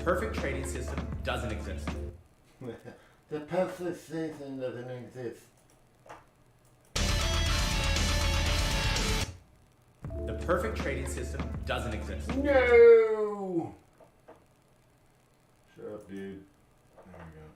perfect trading system doesn't exist. The perfect system doesn't exist. The perfect trading system doesn't exist. No! Shut up, dude. There we go.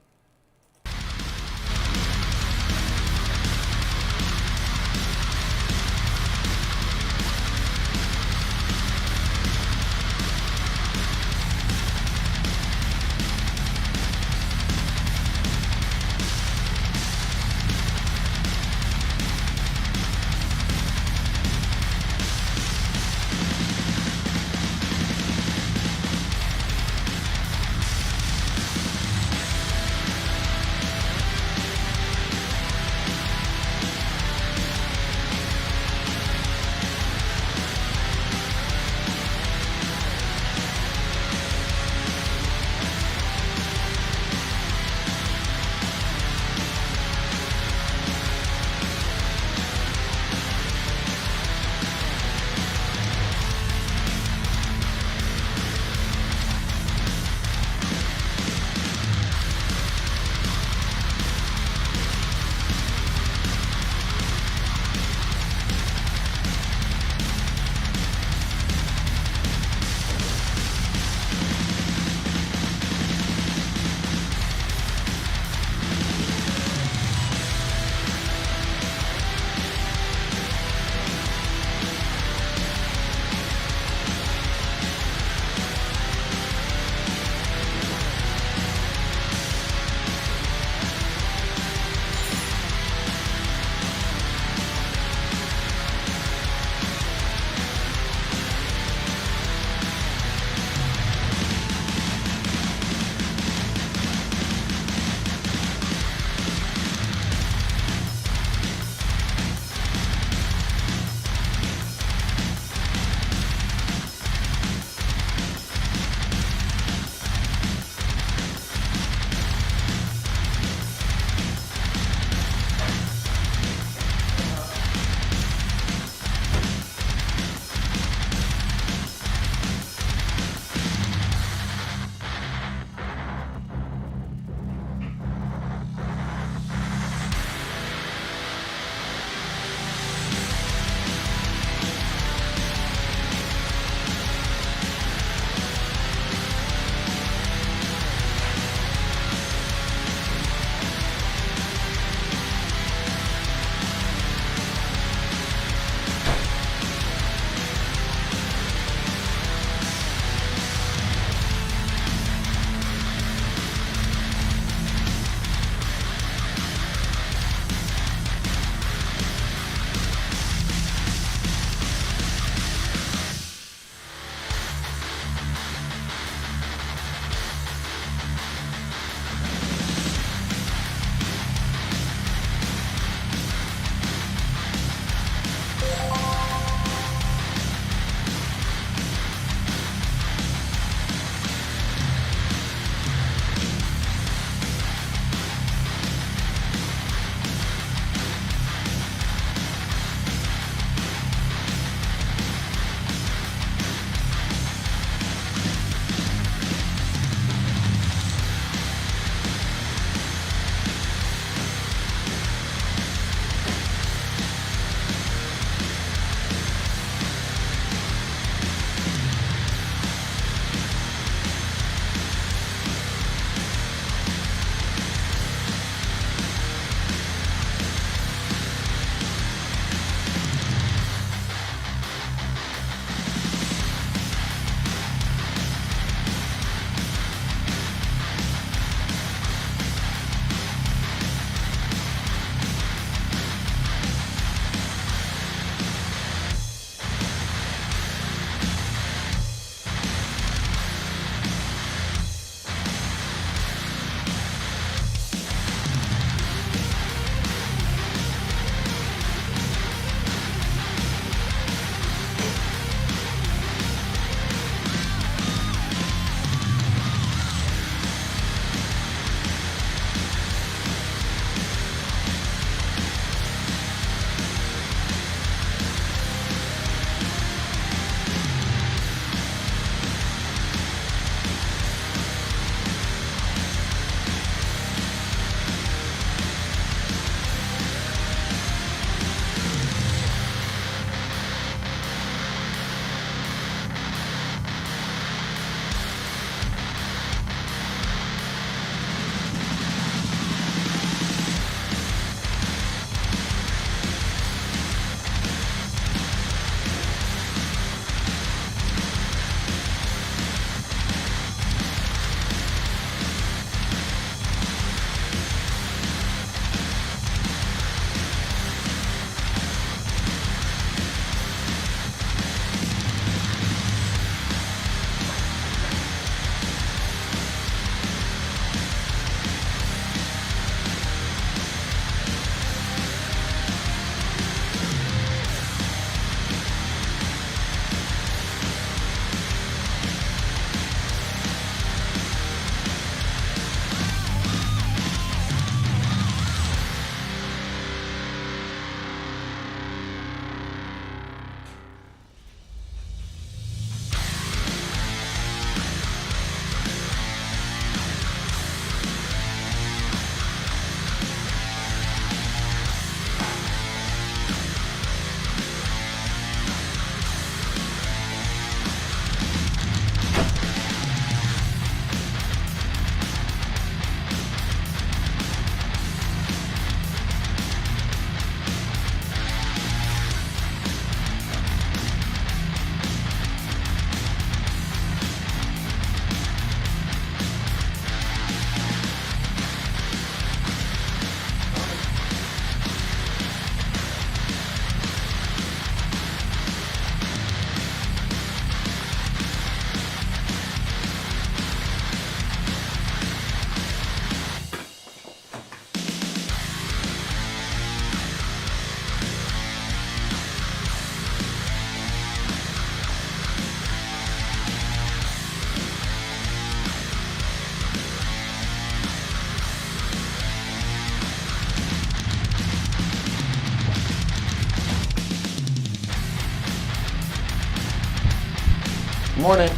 Morning.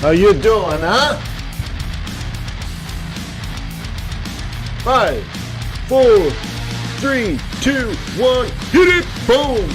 How you doing, huh? 5, 4, 3, 2, 1, hit it, boom!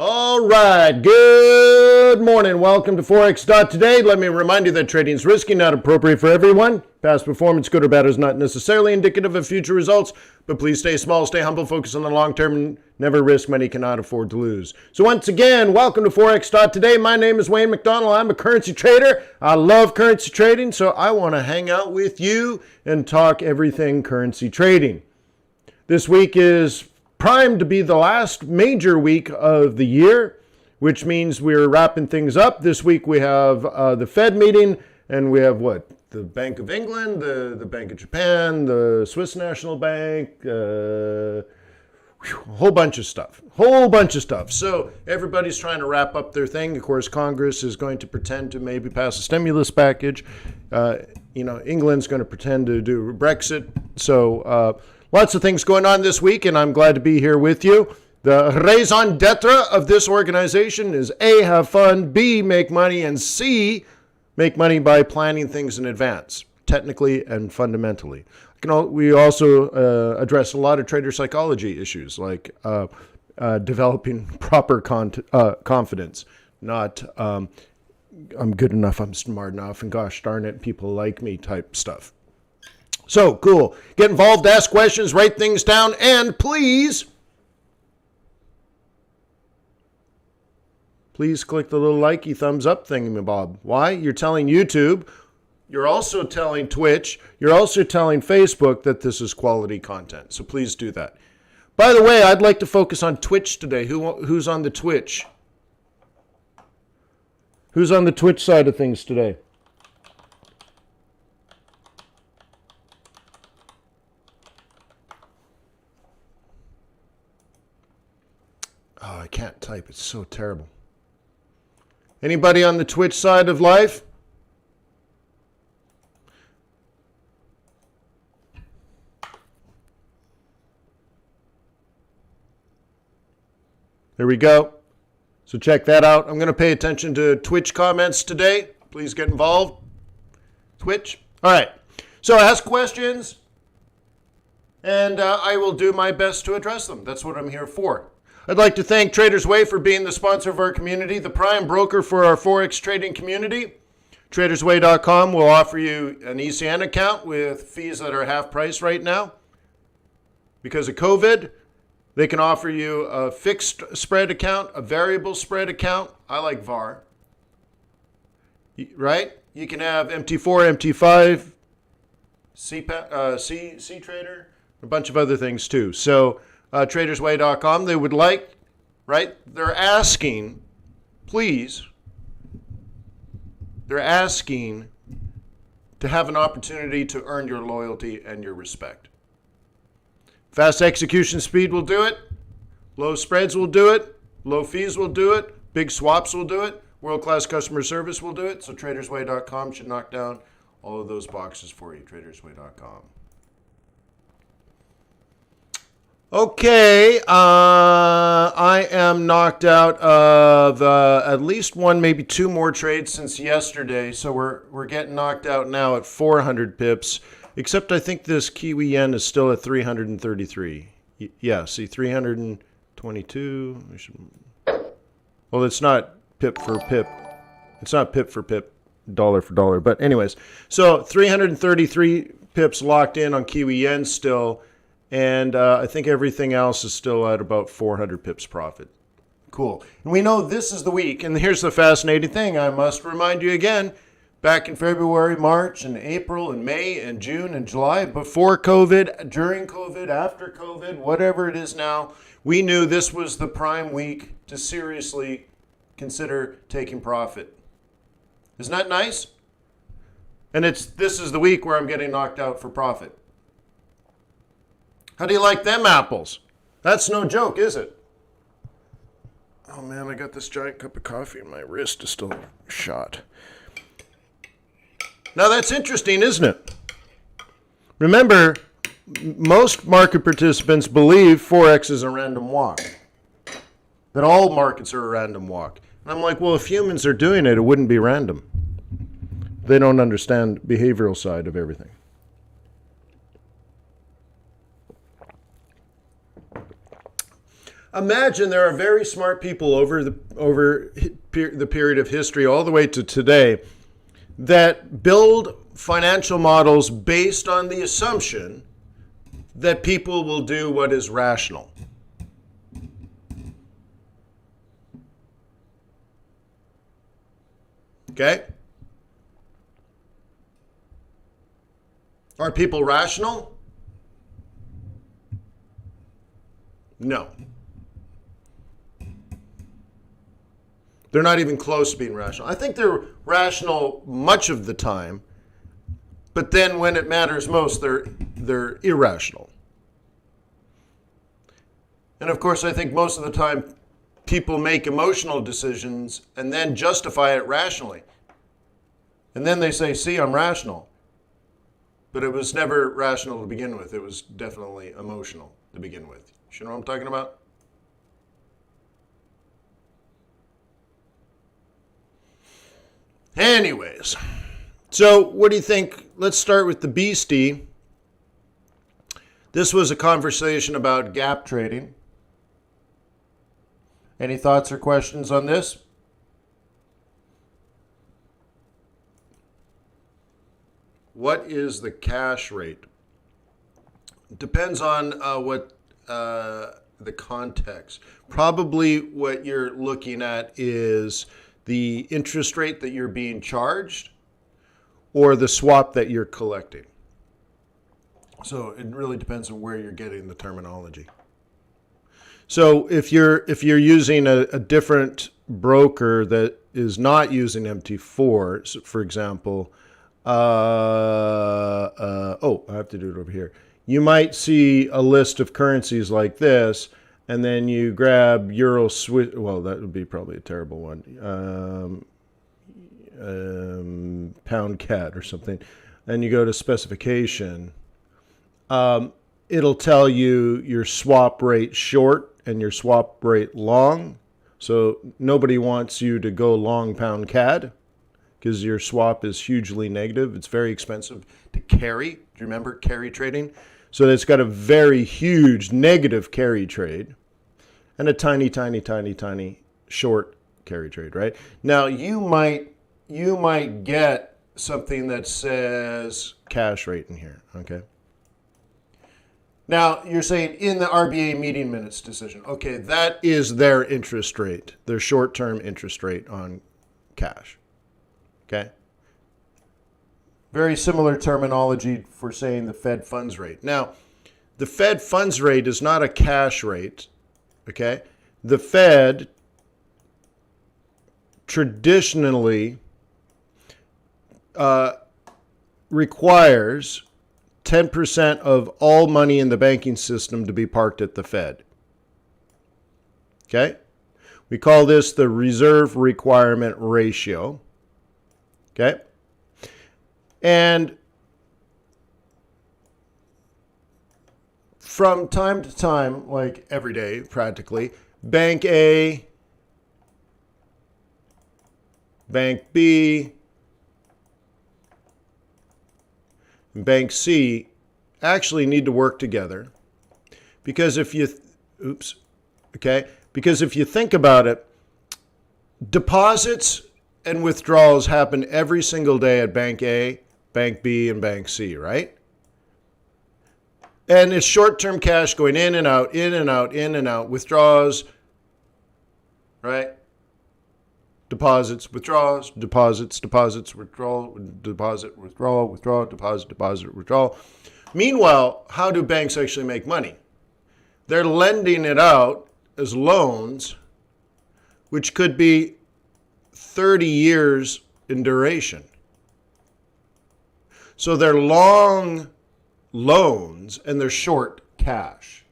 All right, good morning. Welcome to Forex.Today. Let me remind you that trading is risky, not appropriate for everyone. Past performance, good or bad, is not necessarily indicative of future results, but please stay small, stay humble, focus on the long term, and never risk money you cannot afford to lose. So once again, welcome to Forex.Today. My name is Wayne McDonald. I'm a currency trader. I love currency trading, so I want to hang out with you and talk everything currency trading. This week is primed to be the last major week of the year, which means we're wrapping things up. This week we have the Fed meeting, and we have what? The Bank of England, the Bank of Japan, the Swiss National Bank, a whole bunch of stuff. So everybody's trying to wrap up their thing. Of course, Congress is going to pretend to maybe pass a stimulus package. England's going to pretend to do Brexit. So lots of things going on this week, and I'm glad to be here with you. The raison d'etre of this organization is A, have fun, B, make money, and C, make money by planning things in advance, technically and fundamentally. We also address a lot of trader psychology issues, like developing proper confidence, not I'm good enough, I'm smart enough, and gosh darn it, people like me type stuff. So, cool. Get involved, ask questions, write things down, and please click the little likey thumbs up thingamabob. Why? You're telling YouTube, you're also telling Twitch, you're also telling Facebook that this is quality content. So please do that. By the way, I'd like to focus on Twitch today. Who's on the Twitch? Who's on the Twitch side of things today? Oh, I can't type. It's so terrible. Anybody on the Twitch side of life? There we go. So check that out. I'm going to pay attention to Twitch comments today. Please get involved. Twitch. All right. So ask questions, and I will do my best to address them. That's what I'm here for. I'd like to thank Traders Way for being the sponsor of our community, the prime broker for our Forex trading community. TradersWay.com will offer you an ECN account with fees that are half price right now. Because of COVID, they can offer you a fixed spread account, a variable spread account. I like VAR. Right? You can have MT4, MT5, C Trader, a bunch of other things too. So TradersWay.com, they would like, right? They're asking, please, they're asking to have an opportunity to earn your loyalty and your respect. Fast execution speed will do it. Low spreads will do it. Low fees will do it. Big swaps will do it. World-class customer service will do it. So TradersWay.com should knock down all of those boxes for you. TradersWay.com. Okay, I am knocked out of at least one, maybe two more trades since yesterday. So we're getting knocked out now at 400 pips. Except I think this Kiwi yen is still at 333. Yeah, see, 322. Well, it's not pip for pip. It's not pip for pip, dollar for dollar. But anyways, so 333 pips locked in on Kiwi yen still. And I think everything else is still at about 400 pips profit. Cool. And we know this is the week. And here's the fascinating thing. I must remind you again, back in February, March, and April, and May, and June, and July, before COVID, during COVID, after COVID, whatever it is now, we knew this was the prime week to seriously consider taking profit. Isn't that nice? And this is the week where I'm getting knocked out for profit. How do you like them apples? That's no joke, is it? Oh man, I got this giant cup of coffee and my wrist is still shot. Now that's interesting, isn't it? Remember, most market participants believe Forex is a random walk. That all markets are a random walk. And I'm like, well, if humans are doing it, it wouldn't be random. They don't understand the behavioral side of everything. Imagine there are very smart people over the period of history all the way to today that build financial models based on the assumption that people will do what is rational. Okay? Are people rational? No. They're not even close to being rational. I think they're rational much of the time, but then when it matters most, they're irrational. And of course, I think most of the time people make emotional decisions and then justify it rationally. And then they say, see, I'm rational. But it was never rational to begin with. It was definitely emotional to begin with. You know what I'm talking about? Anyways, so what do you think? Let's start with the beastie. This was a conversation about gap trading. Any thoughts or questions on this? What is the cash rate? Depends on what the context. Probably what you're looking at is the interest rate that you're being charged or the swap that you're collecting. So it really depends on where you're getting the terminology. So if you're using a different broker that is not using MT4, so for example, I have to do it over here. You might see a list of currencies like this, and then you grab Euro Swiss. Well, that would be probably a terrible one. Pound CAD or something. And you go to specification. It'll tell you your swap rate short and your swap rate long. So nobody wants you to go long pound CAD because your swap is hugely negative. It's very expensive to carry. Do you remember carry trading? So it's got a very huge negative carry trade and a tiny, tiny, tiny, tiny short carry trade, right? Now you might get something that says cash rate in here, okay? Now you're saying in the RBA meeting minutes decision, okay, that is their interest rate, their short-term interest rate on cash, okay? Very similar terminology for saying the Fed funds rate. Now, the Fed funds rate is not a cash rate, okay? The Fed traditionally requires 10% of all money in the banking system to be parked at the Fed. Okay? We call this the reserve requirement ratio. Okay? And from time to time, like every day practically, Bank A, Bank B, and Bank C actually need to work together because if you think about it, deposits and withdrawals happen every single day at Bank A, Bank B, and Bank C, right? And it's short-term cash going in and out, in and out, in and out, withdraws, right? deposits, withdrawals, deposits, deposits, withdrawal, deposit, withdrawal, withdrawal, deposit, deposit, withdrawal. Meanwhile, how do banks actually make money? They're lending it out as loans, which could be 30 years in duration. So they're long loans and they're short cash.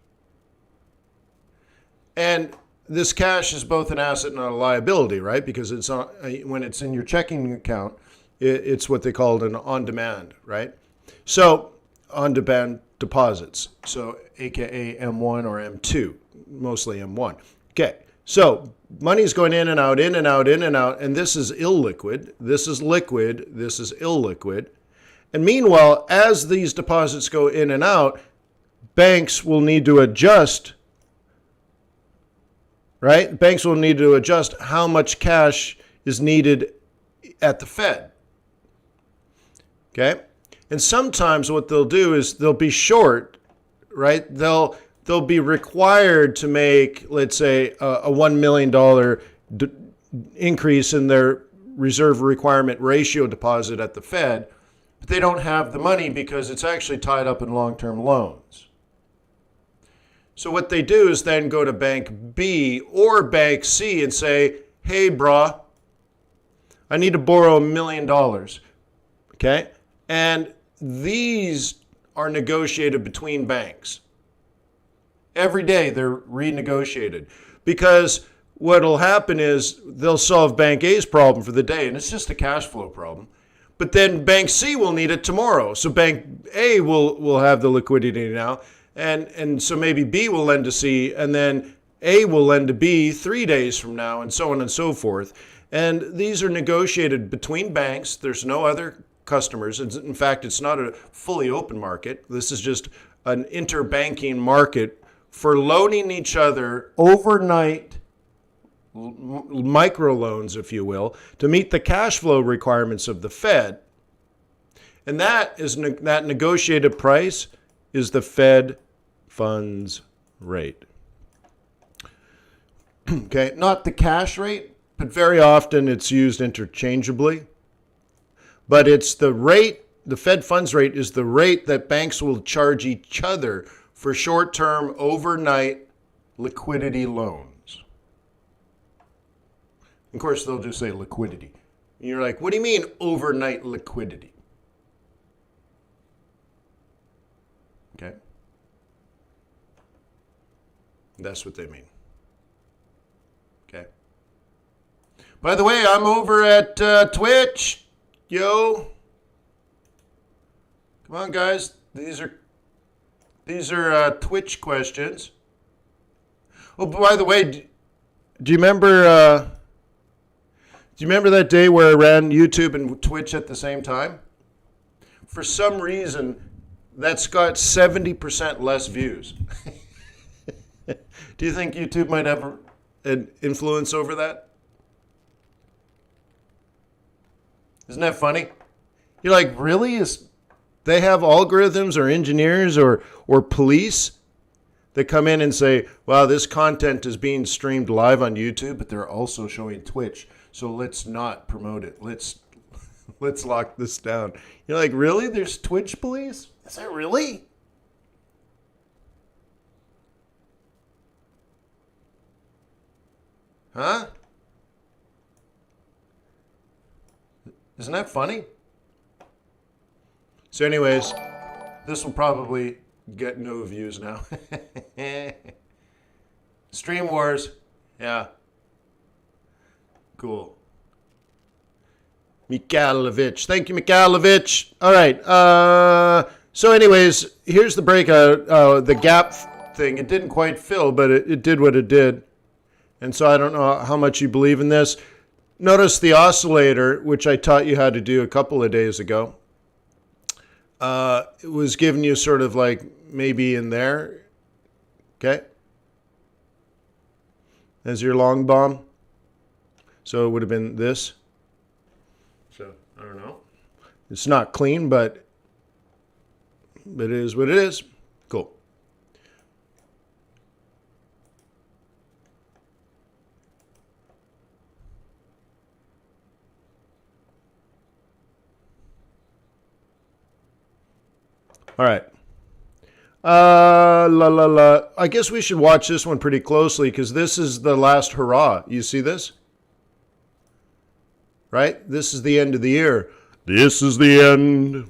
And this cash is both an asset and a liability, right? Because it's when it's in your checking account, it's what they call an on-demand, right? So on-demand deposits, so aka M1 or M2, mostly M1. Okay, so money's going in and out, in and out, in and out, and this is illiquid, this is liquid, this is illiquid. And meanwhile, as these deposits go in and out, banks will need to adjust, right? Banks will need to adjust how much cash is needed at the Fed. Okay? And sometimes what they'll do is they'll be short, right? They'll be required to make, let's say, a $1 million increase in their reserve requirement ratio deposit at the Fed, but they don't have the money because it's actually tied up in long-term loans. So what they do is then go to Bank B or Bank C and say, hey, brah, I need to borrow $1 million, okay? And these are negotiated between banks. Every day they're renegotiated because what will happen is they'll solve Bank A's problem for the day, and it's just a cash flow problem. But then Bank C will need it tomorrow. So Bank A will have the liquidity now, and so maybe B will lend to C, and then A will lend to B 3 days from now, and so on and so forth. And these are negotiated between banks. There's no other customers. In fact, it's not a fully open market. This is just an interbanking market for loaning each other overnight microloans, if you will, to meet the cash flow requirements of the Fed. And that negotiated price is the Fed funds rate. Okay, not the cash rate, but very often it's used interchangeably. But it's the rate, the Fed funds rate is the rate that banks will charge each other for short-term overnight liquidity loans. Of course, they'll just say liquidity. And you're like, what do you mean overnight liquidity? Okay. That's what they mean. Okay. By the way, I'm over at Twitch. Yo. Come on, guys. These are Twitch questions. Oh, by the way, do you remember that day where I ran YouTube and Twitch at the same time? For some reason, that's got 70% less views. Do you think YouTube might have an influence over that? Isn't that funny? You're like, really? They have algorithms or engineers or police that come in and say, wow, this content is being streamed live on YouTube, but they're also showing Twitch. So let's not promote it. Let's lock this down. You're like, really? There's Twitch police? Is that really? Huh? Isn't that funny? So anyways, this will probably get no views now. Stream Wars. Yeah. Cool. Mikhailovich. Thank you, Mikhailovich. All right. So anyways, here's the breakout. The gap thing. It didn't quite fill, but it did what it did. And so I don't know how much you believe in this. Notice the oscillator, which I taught you how to do a couple of days ago. It was giving you sort of like maybe in there. Okay. As your long bomb. So it would have been this. So I don't know. It's not clean, but it is what it is. Cool. All right. I guess we should watch this one pretty closely because this is the last hurrah. You see this? Right? This is the end of the year. This is the end.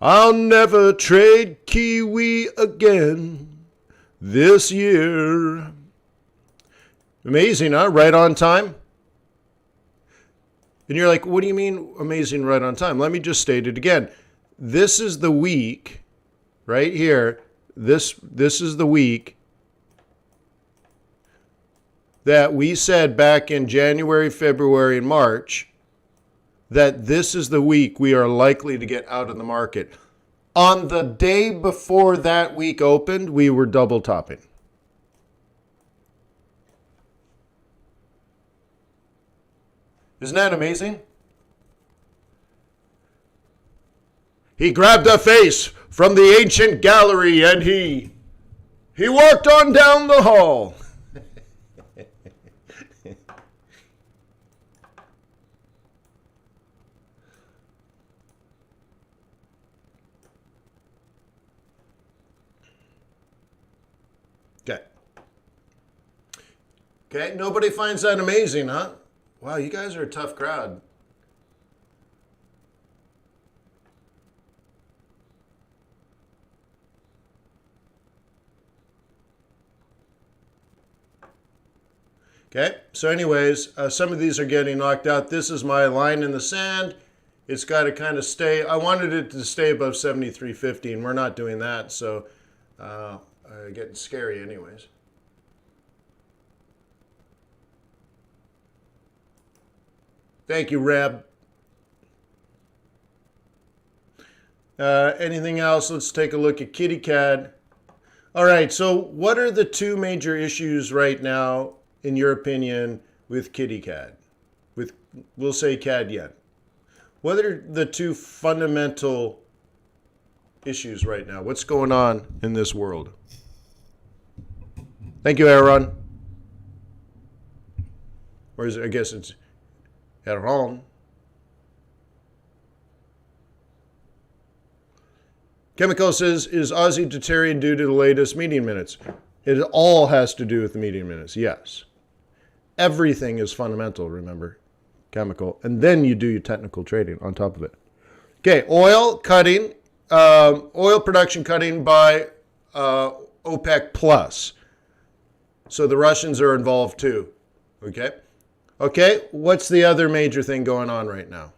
I'll never trade Kiwi again this year. Amazing, huh? Right on time. And you're like, what do you mean amazing right on time? Let me just state it again. This is the week right here. This is the week that we said back in January, February, and March that this is the week we are likely to get out of the market. On the day before that week opened, we were double topping. Isn't that amazing? He grabbed a face from the ancient gallery and he walked on down the hall. Okay, nobody finds that amazing, huh? Wow, you guys are a tough crowd. Okay, so anyways, some of these are getting knocked out. This is my line in the sand. It's got to kind of stay. I wanted it to stay above 73.50, and we're not doing that, so getting scary anyways. Thank you, Reb. Anything else? Let's take a look at Kitty Cat. All right, so what are the two major issues right now, in your opinion, with Kitty Cat? We'll say CAD yen. What are the two fundamental issues right now? What's going on in this world? Thank you, Aaron. Or is it, I guess it's Aaron. Chemical says, is Aussie deteriorating due to the latest meeting minutes? It all has to do with the meeting minutes, yes. Everything is fundamental, remember, Chemical. And then you do your technical trading on top of it. Okay, oil cutting, oil production cutting by OPEC plus. So the Russians are involved too, okay? Okay, what's the other major thing going on right now?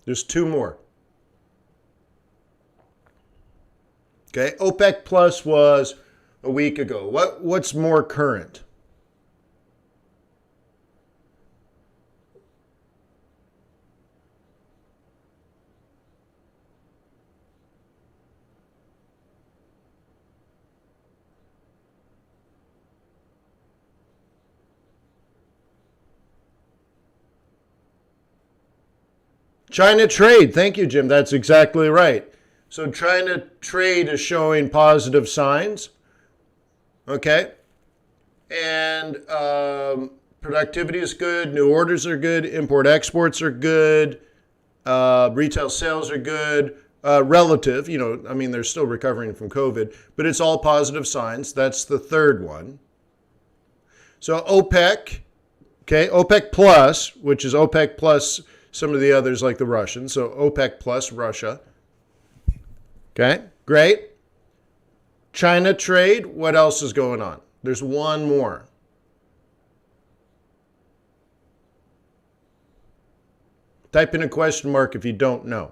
There's two more. Okay, OPEC plus was a week ago. What's more current? China trade. Thank you, Jim. That's exactly right. So China trade is showing positive signs. Okay. And productivity is good. New orders are good. Import exports are good. Retail sales are good. Relative, I mean, they're still recovering from COVID, but it's all positive signs. That's the third one. So OPEC, okay, OPEC plus, which is OPEC plus some of the others like the Russians. So OPEC plus Russia. Okay, great. China trade. What else is going on? There's one more. Type in a question mark if you don't know.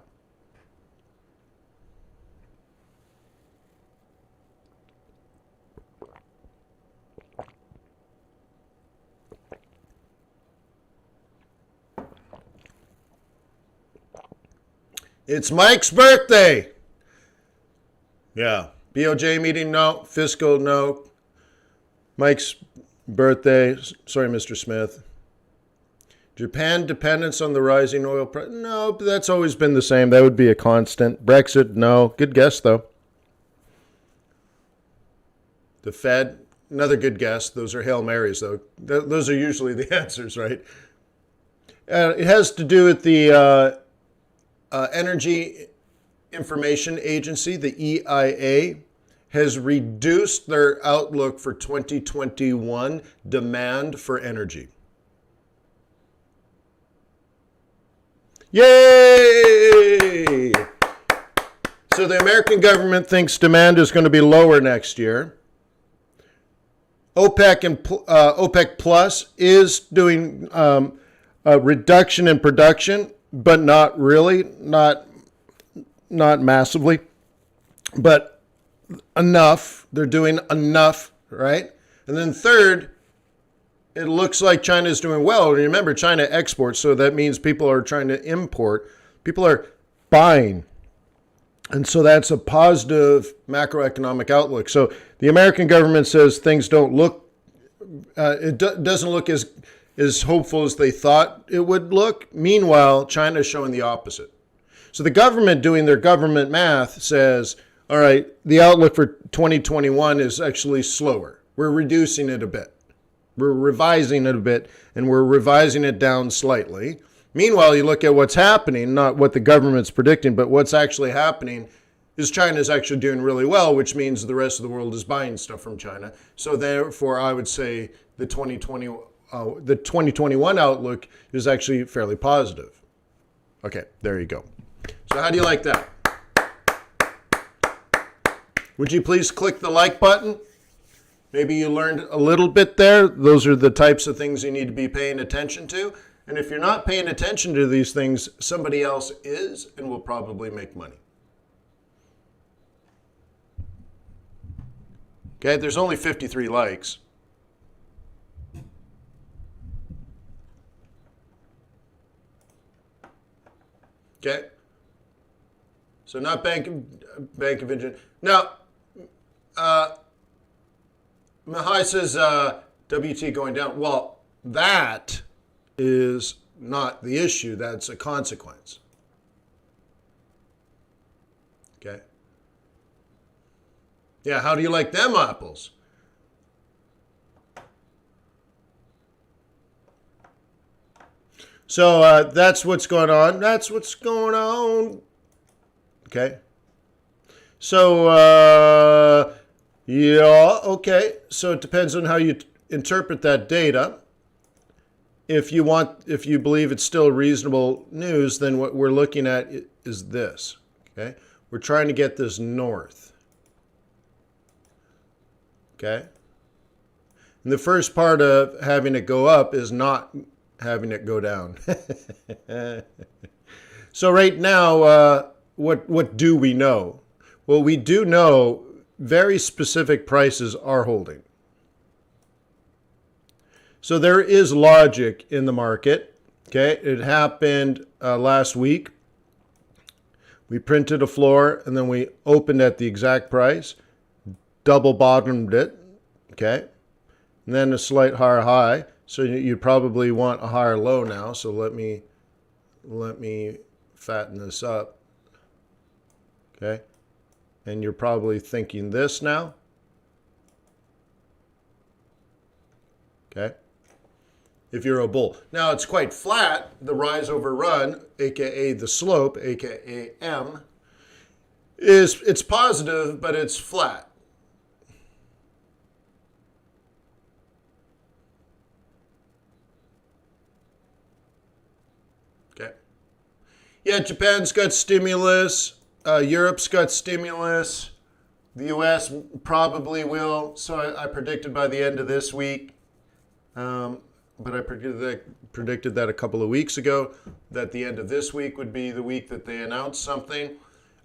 It's Mike's birthday. Yeah. BOJ meeting, no. Fiscal, no. Mike's birthday. Sorry, Mr. Smith. Japan dependence on the rising oil price. No, but that's always been the same. That would be a constant. Brexit, no. Good guess, though. The Fed, Another good guess. Those are Hail Marys, though. Those are usually the answers, right? It has to do with the Energy Information Agency, the EIA, has reduced their outlook for 2021 demand for energy. Yay! So the American government thinks demand is going to be lower next year. OPEC Plus is doing a reduction in production, but not really, not massively, but enough. They're doing enough, right? And then third, it looks like China is doing well. Remember, China exports, so that means people are trying to import. People are buying. And so that's a positive macroeconomic outlook. So the American government says things don't look, doesn't look as hopeful as they thought it would look. Meanwhile, China is showing the opposite. So the government doing their government math says, all right, the outlook for 2021 is actually slower. We're reducing it a bit. We're revising it a bit, and we're revising it down slightly. Meanwhile, you look at what's happening, not what the government's predicting, but what's actually happening is China's actually doing really well, which means the rest of the world is buying stuff from China. So therefore, I would say the 2021 outlook is actually fairly positive. Okay, there you go. So how do you like that? Would you please click the like button? Maybe you learned a little bit there. Those are the types of things you need to be paying attention to. And if you're not paying attention to these things, somebody else is and will probably make money. Okay, there's only 53 likes. Okay. So not Bank of England. Now, Mahai says WT going down. Well, that is not the issue. That's a consequence. Okay. Yeah, how do you like them apples? So that's what's going on. That's what's going on. Okay. So, yeah, okay. So it depends on how you interpret that data. If you believe it's still reasonable news, then what we're looking at is this. Okay. We're trying to get this north. Okay. And the first part of having it go up is not having it go down. So right now, what do we know? Well, we do know very specific prices are holding. So there is logic in the market. Okay, it happened last week. We printed a floor and then we opened at the exact price, double bottomed it. Okay, and then a slight higher high. So you probably want a higher low now. So let me fatten this up. Okay, and you're probably thinking this now. Okay. If you're a bull. Now it's quite flat, the rise over run, aka the slope, aka M, it's positive, but it's flat. Okay. Yeah, Japan's got stimulus, Europe's got stimulus, the US probably will, so I predicted by the end of this week. But I predicted that a couple of weeks ago, that the end of this week would be the week that they announced something.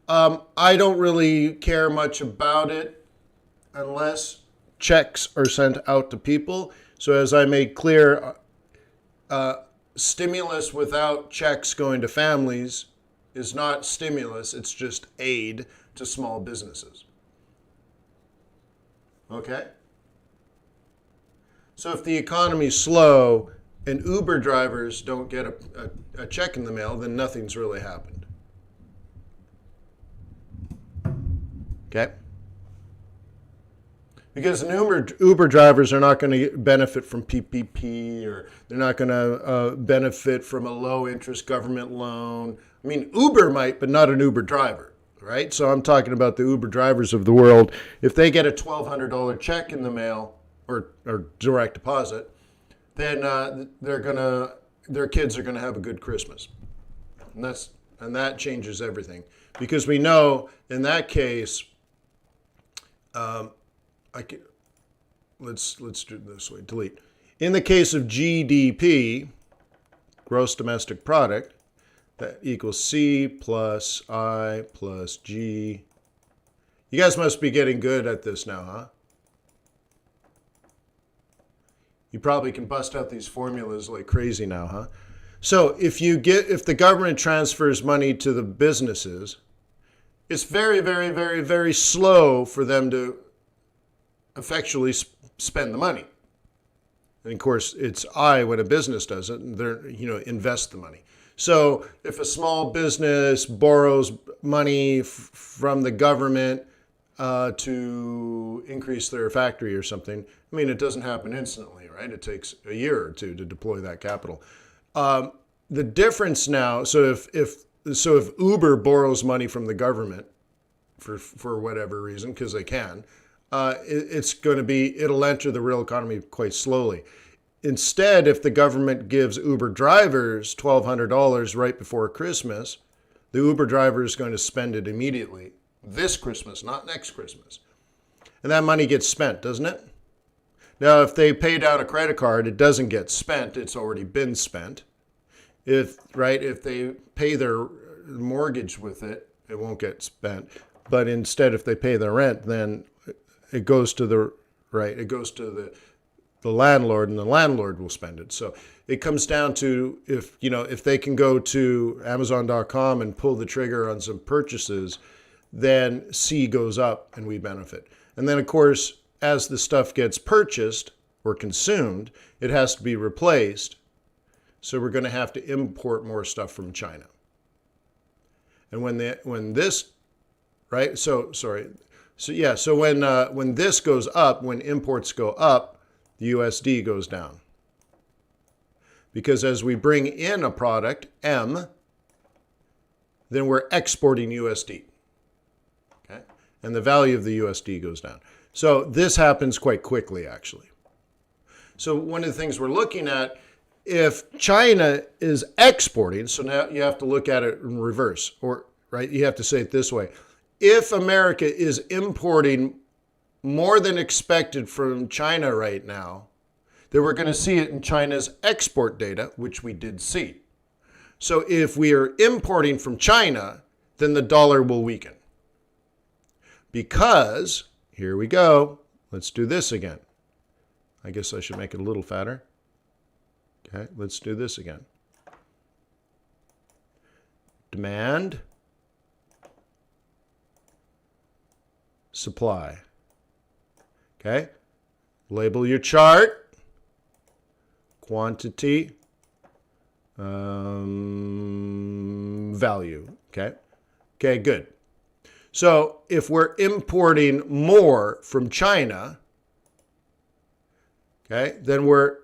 I don't really care much about it unless checks are sent out to people. So as I made clear, stimulus without checks going to families is not stimulus, it's just aid to small businesses. Okay? So if the economy's slow and Uber drivers don't get a check in the mail, then nothing's really happened. Okay? Because Uber drivers are not going to benefit from PPP, or they're not going to benefit from a low interest government loan. I mean, Uber might, but not an Uber driver, right? So I'm talking about the Uber drivers of the world. If they get a $1,200 check in the mail or direct deposit, then their kids are going to have a good Christmas. And that changes everything, because we know in that case, let's do it this way. Delete. In the case of GDP, gross domestic product, that equals C plus I plus G. You guys must be getting good at this now, huh? You probably can bust out these formulas like crazy now, huh? So if the government transfers money to the businesses, it's very, very, very, very slow for them to effectually spend the money. And of course, it's when a business does it, and they're, invest the money. So if a small business borrows money from the government to increase their factory or something, I mean, it doesn't happen instantly, right? It takes a year or two to deploy that capital. The difference now, so if Uber borrows money from the government for whatever reason, because they can, it'll enter the real economy quite slowly. Instead, if the government gives Uber drivers $1,200 right before Christmas, the Uber driver is going to spend it immediately this Christmas, not next Christmas. And that money gets spent, doesn't it? Now, if they pay down a credit card, it doesn't get spent. It's already been spent. If they pay their mortgage with it, it won't get spent. But instead, if they pay their rent, then it goes to the landlord, and the landlord will spend it. So it comes down to if they can go to Amazon.com and pull the trigger on some purchases, then C goes up and we benefit. And then, of course, as the stuff gets purchased or consumed, it has to be replaced. So we're going to have to import more stuff from China. And when this goes up, when imports go up, the USD goes down. Because as we bring in a product, M, then we're exporting USD. Okay? And the value of the USD goes down. So this happens quite quickly, actually. So one of the things we're looking at, if China is exporting, so now you have to look at it in reverse, you have to say it this way. If America is importing more than expected from China right now, then we're going to see it in China's export data, which we did see. So if we are importing from China, then the dollar will weaken. Because, here we go, let's do this again. I guess I should make it a little fatter. Okay, let's do this again. Demand, supply. Okay, label your chart, quantity, value. Okay, good. So if we're importing more from China, okay, then we're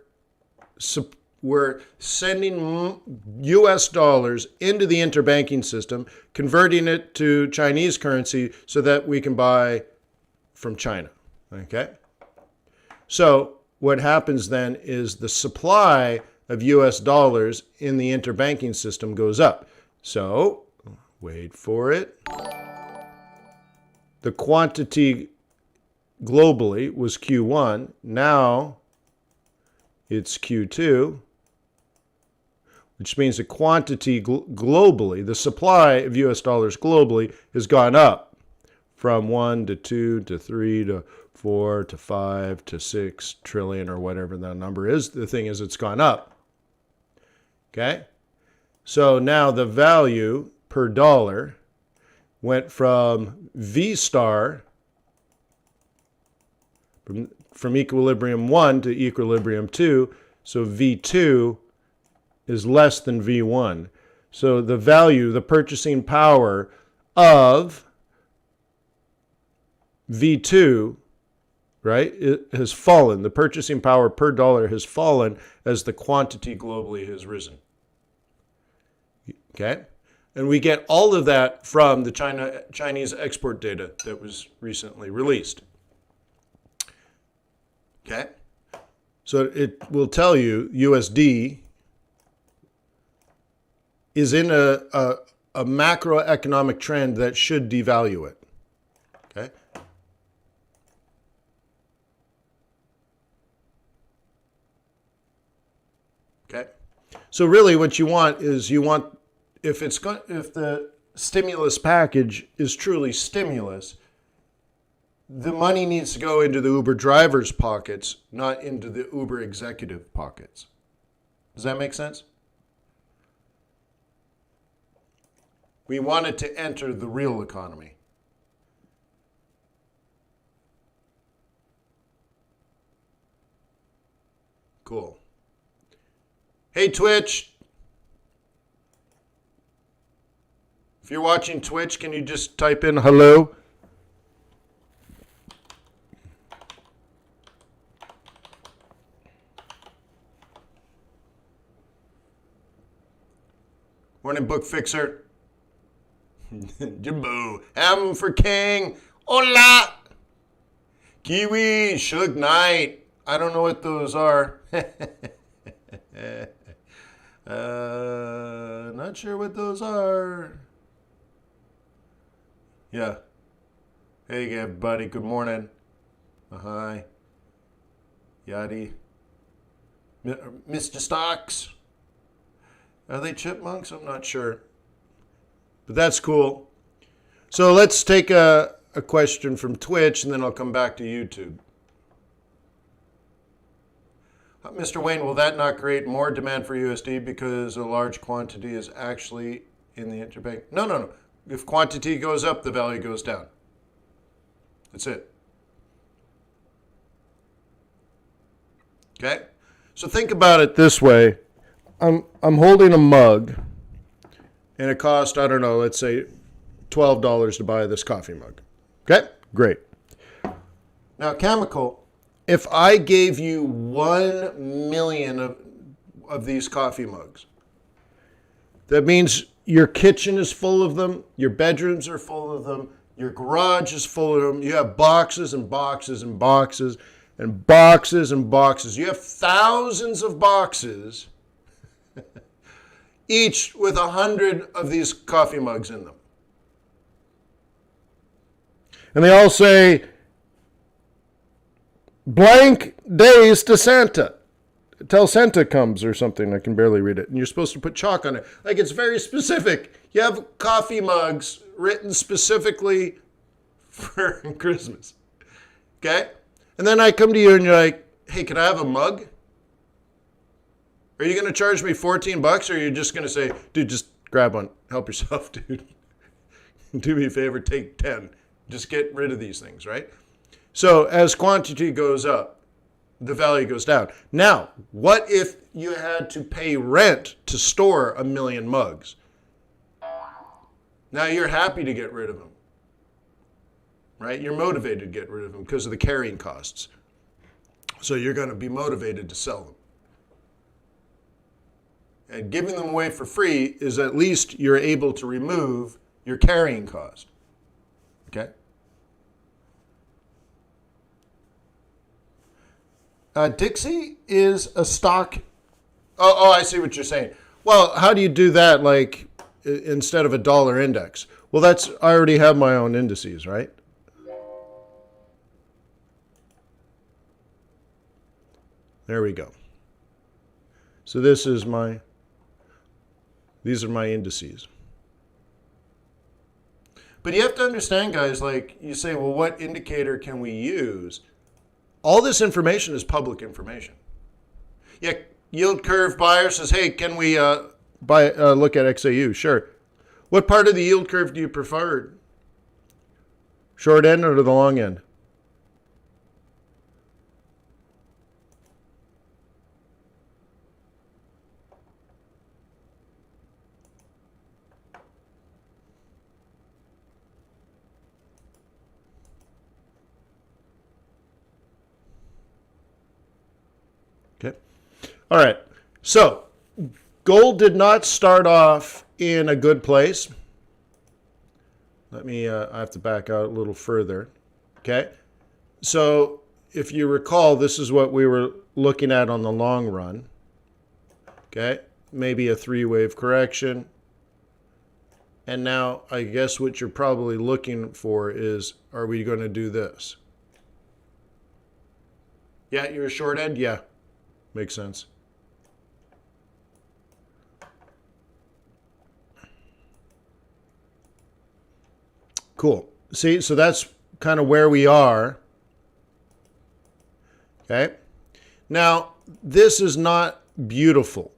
sending US dollars into the interbanking system, converting it to Chinese currency so that we can buy from China. Okay? So what happens then is the supply of US dollars in the interbanking system goes up. So, wait for it. The quantity globally was Q1. Now it's Q2, which means the quantity globally, the supply of US dollars globally, has gone up from 1 to 2 to 3 to 4 to 5 to 6 trillion or whatever that number is. The thing is, it's gone up. Okay? So now the value per dollar went from V star, from equilibrium 1 to equilibrium 2. So V2 is less than V1. So the value, the purchasing power of V2, right? It has fallen. The purchasing power per dollar has fallen as the quantity globally has risen. Okay? And we get all of that from the Chinese export data that was recently released. Okay? So it will tell you USD is in a macroeconomic trend that should devalue it. Okay? Okay? So really what you want is if the stimulus package is truly stimulus, the money needs to go into the Uber drivers' pockets, not into the Uber executive pockets. Does that make sense? We want it to enter the real economy. Cool. Hey, Twitch. If you're watching Twitch, can you just type in hello? Morning, Book Fixer. Jimbo. M for King. Hola. Kiwi. Suge Knight. I don't know what those are. Not sure what those are. Yeah. Hey, everybody. Good morning. Hi. Yadi. Mr. Stocks. Are they chipmunks? I'm not sure. But that's cool. So let's take a question from Twitch, and then I'll come back to YouTube. Mr. Wayne, will that not create more demand for USD because a large quantity is actually in the interbank? No. If quantity goes up, the value goes down. That's it. Okay? So think about it this way. I'm holding a mug, and it cost, I don't know, let's say $12 to buy this coffee mug. Okay? Great. Now, Chemical, if I gave you 1 million of these coffee mugs, that means your kitchen is full of them, your bedrooms are full of them, your garage is full of them, you have boxes and boxes and boxes and boxes and boxes. You have thousands of boxes, each with 100 of these coffee mugs in them. And they all say, blank days to Santa. Till Santa comes or something. I can barely read it. And you're supposed to put chalk on it. Like, it's very specific. You have coffee mugs written specifically for Christmas. Okay? And then I come to you and you're like, hey, can I have a mug? Are you going to charge me $14 or are you just going to say, dude, just grab one. Help yourself, dude. Do me a favor, take 10. Just get rid of these things, right? So as quantity goes up, the value goes down. Now, what if you had to pay rent to store 1 million mugs? Now you're happy to get rid of them, right? You're motivated to get rid of them because of the carrying costs. So you're going to be motivated to sell them. And giving them away for free is at least you're able to remove your carrying cost. Okay? Dixie is a stock. Oh, I see what you're saying. Well, how do you do that, like, instead of a dollar index? Well, I already have my own indices, right? There we go. So these are my indices. But you have to understand, guys, like you say, well, what indicator can we use? All this information is public information. Yeah, yield curve buyer says, hey, can we look at XAU? Sure. What part of the yield curve do you prefer? Short end or the long end? Okay. All right. So gold did not start off in a good place. Let me, I have to back out a little further. Okay. So if you recall, this is what we were looking at on the long run. Okay. Maybe a 3-wave correction. And now I guess what you're probably looking for is, are we going to do this? Yeah, you're a short end? Yeah. Makes sense. Cool. See, so that's kind of where we are. Okay. Now, this is not beautiful.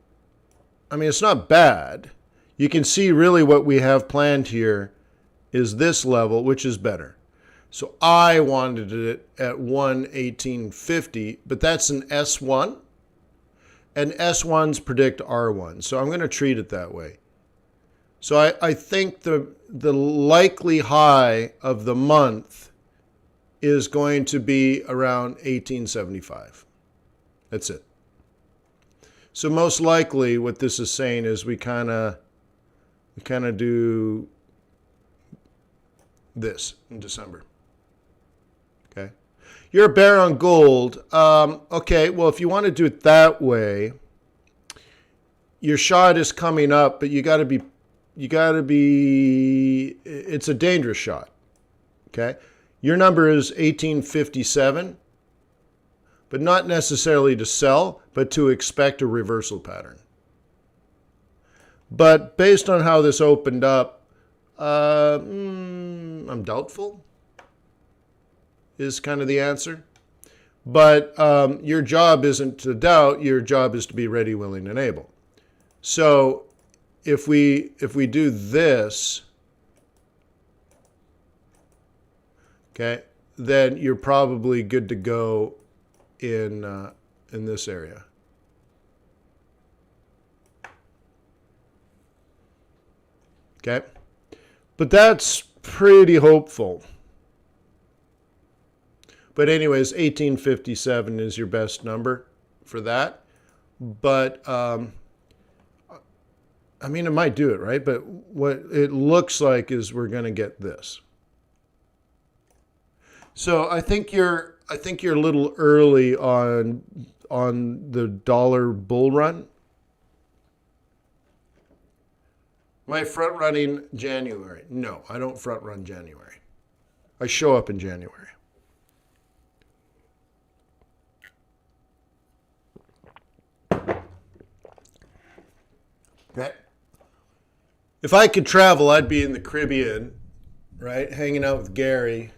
I mean, it's not bad. You can see really what we have planned here is this level, which is better. So I wanted it at 118.50, but that's an S1. And S1s predict R1. So I'm going to treat it that way. So I think the likely high of the month is going to be around 1875. That's it. So most likely what this is saying is we kind of do this in December. Okay. You're a bear on gold. Okay, well, if you want to do it that way, your shot is coming up, but you got to be, it's a dangerous shot. Okay. Your number is 1857, but not necessarily to sell, but to expect a reversal pattern. But based on how this opened up, I'm doubtful is kind of the answer. But your job isn't to doubt, your job is to be ready, willing, and able. So if we do this, okay, then you're probably good to go in this area. Okay, but that's pretty hopeful. But anyways, 1857 is your best number for that. But I mean, it might do it, right? But what it looks like is we're going to get this. So I think you're a little early on the dollar bull run. Am I front running January? No, I don't front run January. I show up in January. Okay. If I could travel, I'd be in the Caribbean, right? Hanging out with Gary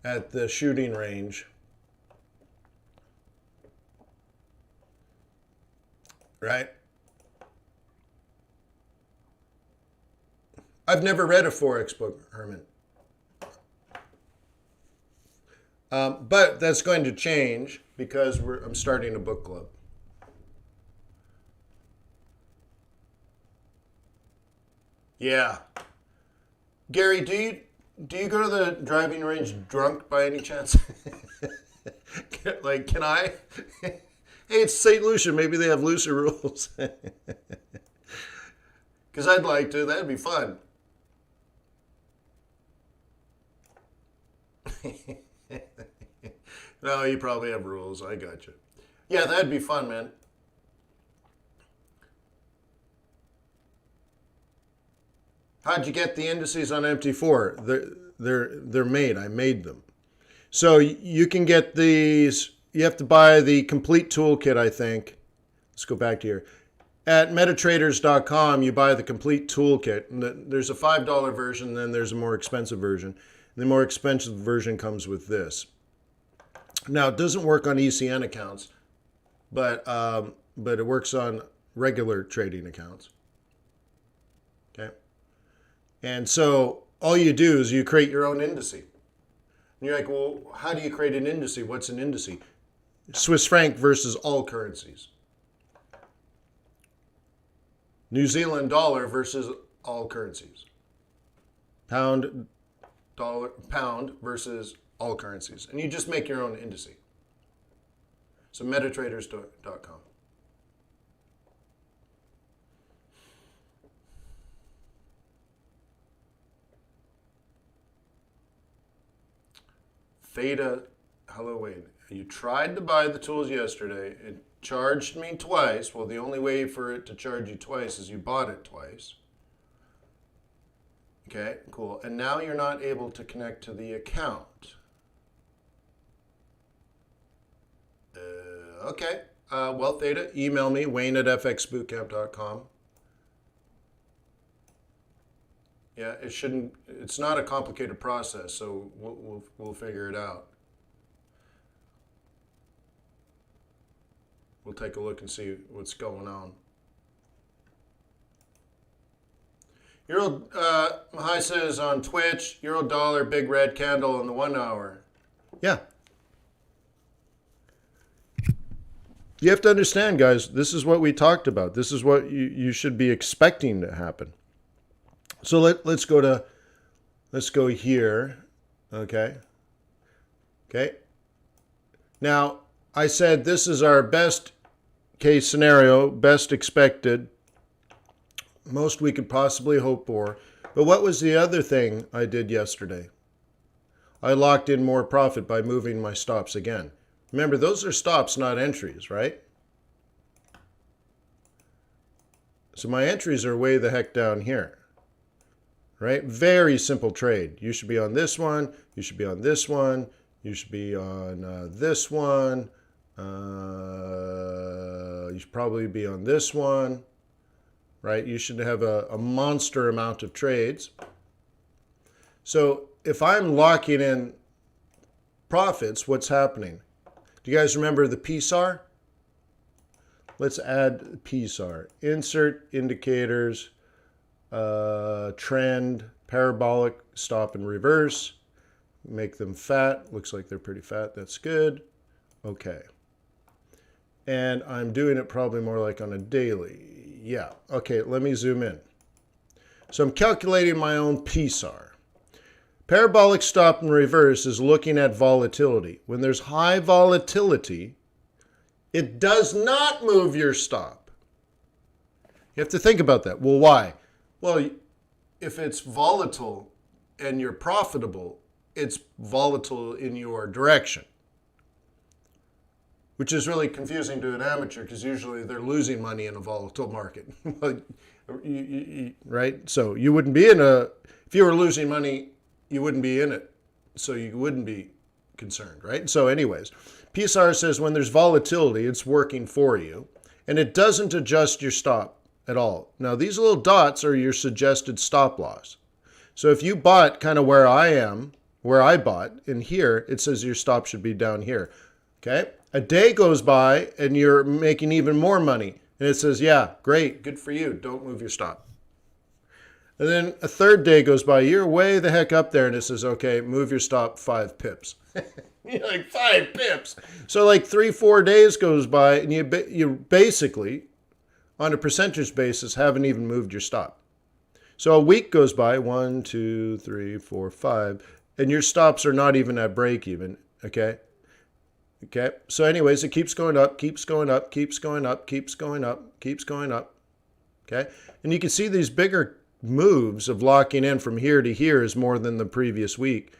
at the shooting range. Right? I've never read a Forex book, Herman. But that's going to change because I'm starting a book club. Yeah. Gary, do you go to the driving range drunk by any chance? Like, can I? Hey, it's St. Lucia. Maybe they have looser rules. Because I'd like to. That'd be fun. No, you probably have rules. I got you. Yeah, that'd be fun, man. How'd you get the indices on MT4? They're made. I made them. So you can get these. You have to buy the complete toolkit, I think. Let's go back to here. At metatraders.com, you buy the complete toolkit. And there's a $5 version, then there's a more expensive version. The more expensive version comes with this. Now, it doesn't work on ECN accounts, but it works on regular trading accounts. Okay. And so all you do is you create your own indice. And you're like, well, how do you create an indice? What's an indice? Swiss franc versus all currencies. New Zealand dollar versus all currencies. Pound versus all currencies. And you just make your own indice. So metatraders.com. Theta, hello Wade. You tried to buy the tools yesterday. It charged me twice. Well, the only way for it to charge you twice is you bought it twice. Okay, cool. And now you're not able to connect to the account. Okay. Well, Theta, email me, wayne@fxbootcamp.com. Yeah, it's not a complicated process, so we'll figure it out. We'll take a look and see what's going on. Euro, Mahai says on Twitch, euro dollar, big red candle on the 1 hour. Yeah. You have to understand, guys, this is what we talked about. This is what you should be expecting to happen. So let's go here, okay? Okay. Now, I said this is our best case scenario, best expected, most we could possibly hope for. But what was the other thing I did yesterday? I locked in more profit by moving my stops again. Remember, those are stops, not entries, right? So my entries are way the heck down here. Right? Very simple trade. You should be on this one. You should be on this one. You should be on this one. You should probably be on this one. Right? You should have a monster amount of trades. So if I'm locking in profits, what's happening? Do you guys remember the PSAR? Let's add PSAR. Insert indicators. Trend, parabolic, stop and reverse, make them fat. Looks like they're pretty fat. That's good. Okay. And I'm doing it probably more like on a daily. Yeah. Okay, let me zoom in. So I'm calculating my own PSAR. Parabolic stop and reverse is looking at volatility. When there's high volatility, it does not move your stop. You have to think about that. Well, why? Well, if it's volatile and you're profitable, it's volatile in your direction, which is really confusing to an amateur because usually they're losing money in a volatile market, right? So you wouldn't be if you were losing money, you wouldn't be in it, so you wouldn't be concerned, right? So anyways, PSR says when there's volatility, it's working for you, and it doesn't adjust your stop at all. Now, these little dots are your suggested stop loss. So if you bought kind of where I bought, in here, it says your stop should be down here. Okay? A day goes by and you're making even more money. And it says, yeah, great, good for you. Don't move your stop. And then a third day goes by. You're way the heck up there. And it says, okay, move your stop 5 pips. You're like, 5 pips. So like 3-4 days goes by and you basically, on a percentage basis, haven't even moved your stop. So a week goes by, 1, 2, 3, 4, 5, and your stops are not even at break even, okay? Okay, so anyways, it keeps going up, keeps going up, keeps going up, keeps going up, keeps going up, okay? And you can see these bigger moves of locking in from here to here is more than the previous week,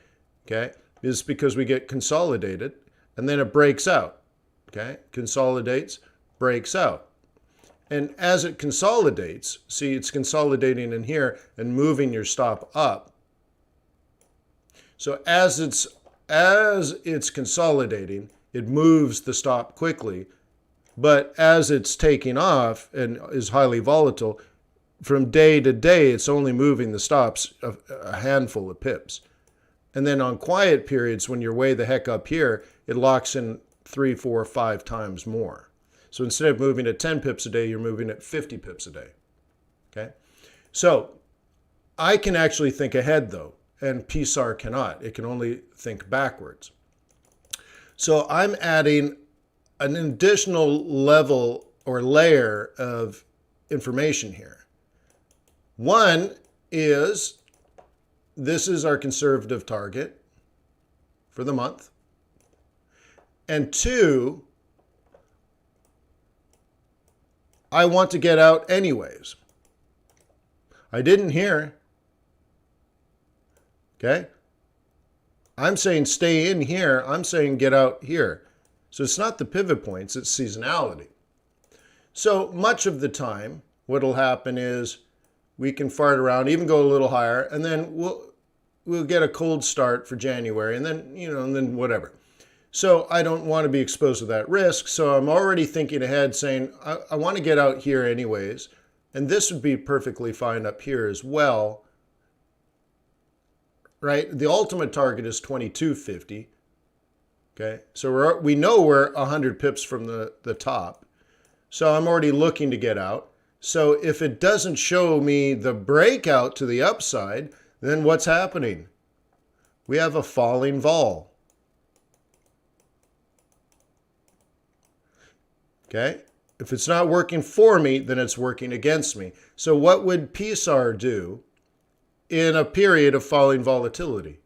okay? It's because we get consolidated, and then it breaks out, okay? Consolidates, breaks out. And as it consolidates, see, it's consolidating in here and moving your stop up. So as it's consolidating, it moves the stop quickly. But as it's taking off and is highly volatile, from day to day, it's only moving the stops a handful of pips. And then on quiet periods, when you're way the heck up here, it locks in 3, 4, 5 times more. So instead of moving at 10 pips a day, you're moving at 50 pips a day. Okay? So I can actually think ahead, though, and PSAR cannot. It can only think backwards. So I'm adding an additional level or layer of information here. One is this is our conservative target for the month. And 2, I want to get out anyways. I didn't hear. Okay? I'm saying stay in here. I'm saying get out here. So it's not the pivot points, it's seasonality. So much of the time, what will happen is we can fart around, even go a little higher, and then we'll get a cold start for January, and then, and then whatever. So I don't want to be exposed to that risk. So I'm already thinking ahead saying, I want to get out here anyways. And this would be perfectly fine up here as well. Right? The ultimate target is 22.50. Okay. So we know we're 100 pips from the top. So I'm already looking to get out. So if it doesn't show me the breakout to the upside, then what's happening? We have a falling vol. Okay? If it's not working for me, then it's working against me. So what would PSAR do in a period of falling volatility?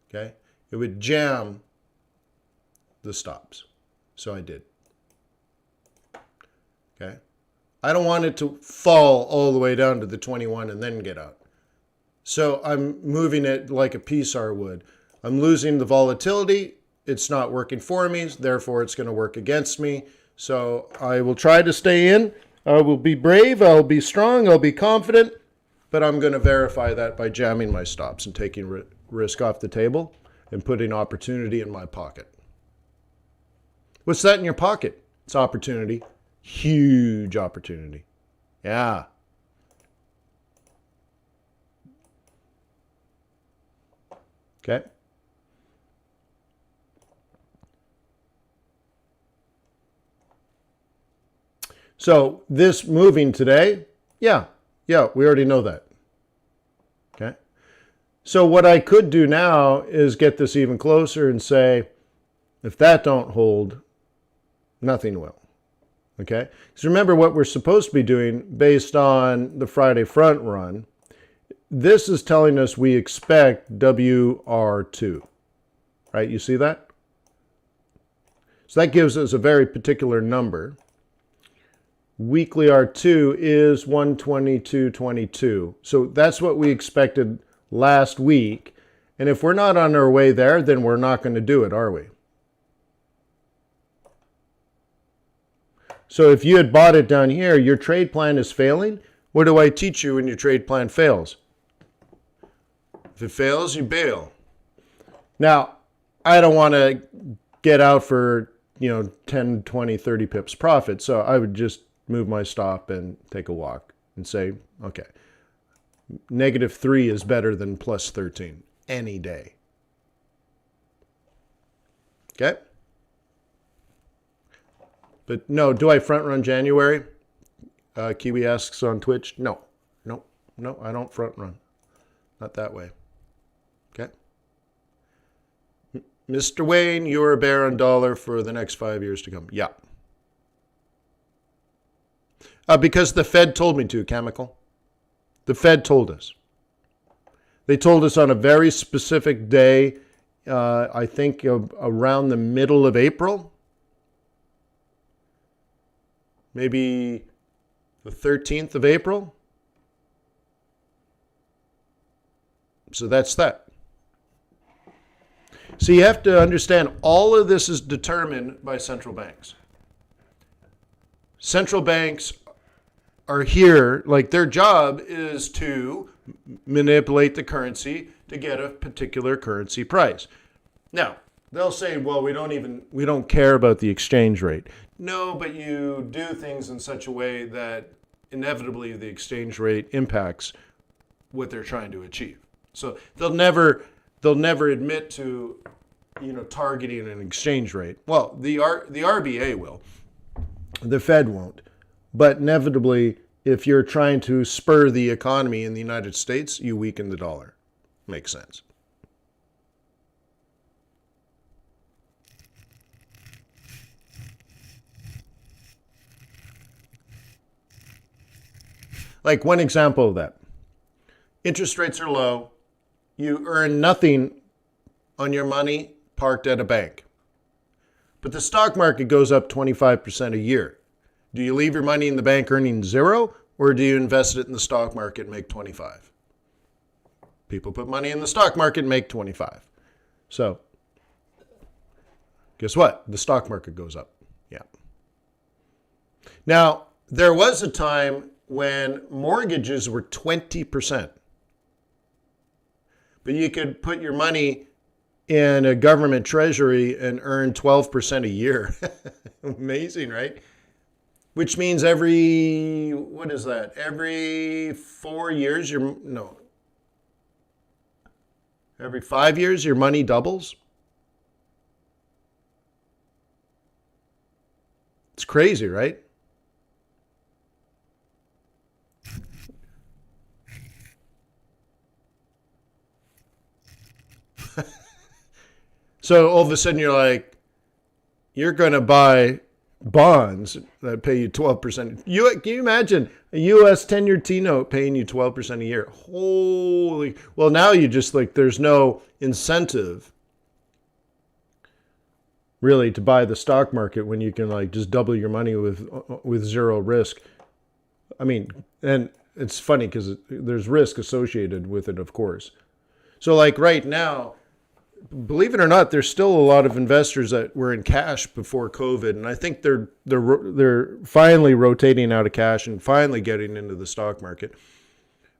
Okay? It would jam the stops. So I did. Okay? I don't want it to fall all the way down to the 21 and then get out. So I'm moving it like a PSAR would. I'm losing the volatility. It's not working for me, therefore it's going to work against me. So I will try to stay in. I will be brave. I'll be strong. I'll be confident. But I'm going to verify that by jamming my stops and taking risk off the table and putting opportunity in my pocket. What's that in your pocket? It's opportunity. Huge opportunity. Yeah. Okay. So this moving today, yeah, we already know that. Okay. So what I could do now is get this even closer and say, if that don't hold, nothing will. Okay. So remember what we're supposed to be doing based on the Friday front run. This is telling us we expect WR2, right? You see that? So that gives us a very particular number. Weekly R2 is 122.22. So that's what we expected last week. And if we're not on our way there, then we're not going to do it, are we? So if you had bought it down here, your trade plan is failing. What do I teach you when your trade plan fails? If it fails, you bail. Now, I don't want to get out for, 10, 20, 30 pips profit. So I would just move my stop and take a walk and say, okay, -3 is better than +13 any day. Okay? But no, do I front run January? Kiwi asks on Twitch. No, I don't front run. Not that way. Okay? Mr. Wayne, you're a bear on dollar for the next 5 years to come. Yeah. Because the Fed told me to, Chemical. The Fed told us. They told us on a very specific day, I think around the middle of April. Maybe the 13th of April. So that's that. So you have to understand all of this is determined by central banks. Central banks are here, like their job is to manipulate the currency to get a particular currency price. Now, they'll say, well, we don't care about the exchange rate. No, but you do things in such a way that inevitably the exchange rate impacts what they're trying to achieve. So they'll never admit to, targeting an exchange rate. Well, the RBA will. The Fed won't. But inevitably, if you're trying to spur the economy in the United States, you weaken the dollar. Makes sense. Like one example of that. Interest rates are low. You earn nothing on your money parked at a bank. But the stock market goes up 25% a year. Do you leave your money in the bank earning 0, or do you invest it in the stock market and make 25? People put money in the stock market and make 25. So guess what? The stock market goes up. Yeah. Now, there was a time when mortgages were 20%. But you could put your money in a government treasury and earn 12% a year. Amazing, right? Which means every 4 years, every 5 years, your money doubles. It's crazy, right? So all of a sudden you're going to buy bonds that pay you 12%. Can you imagine a U.S. 10-year T-note paying you 12% a year? Holy, well, now you just there's no incentive really to buy the stock market when you can just double your money with zero risk. I mean, and it's funny because there's risk associated with it, of course. So right now, believe it or not, there's still a lot of investors that were in cash before COVID, and I think they're finally rotating out of cash and finally getting into the stock market.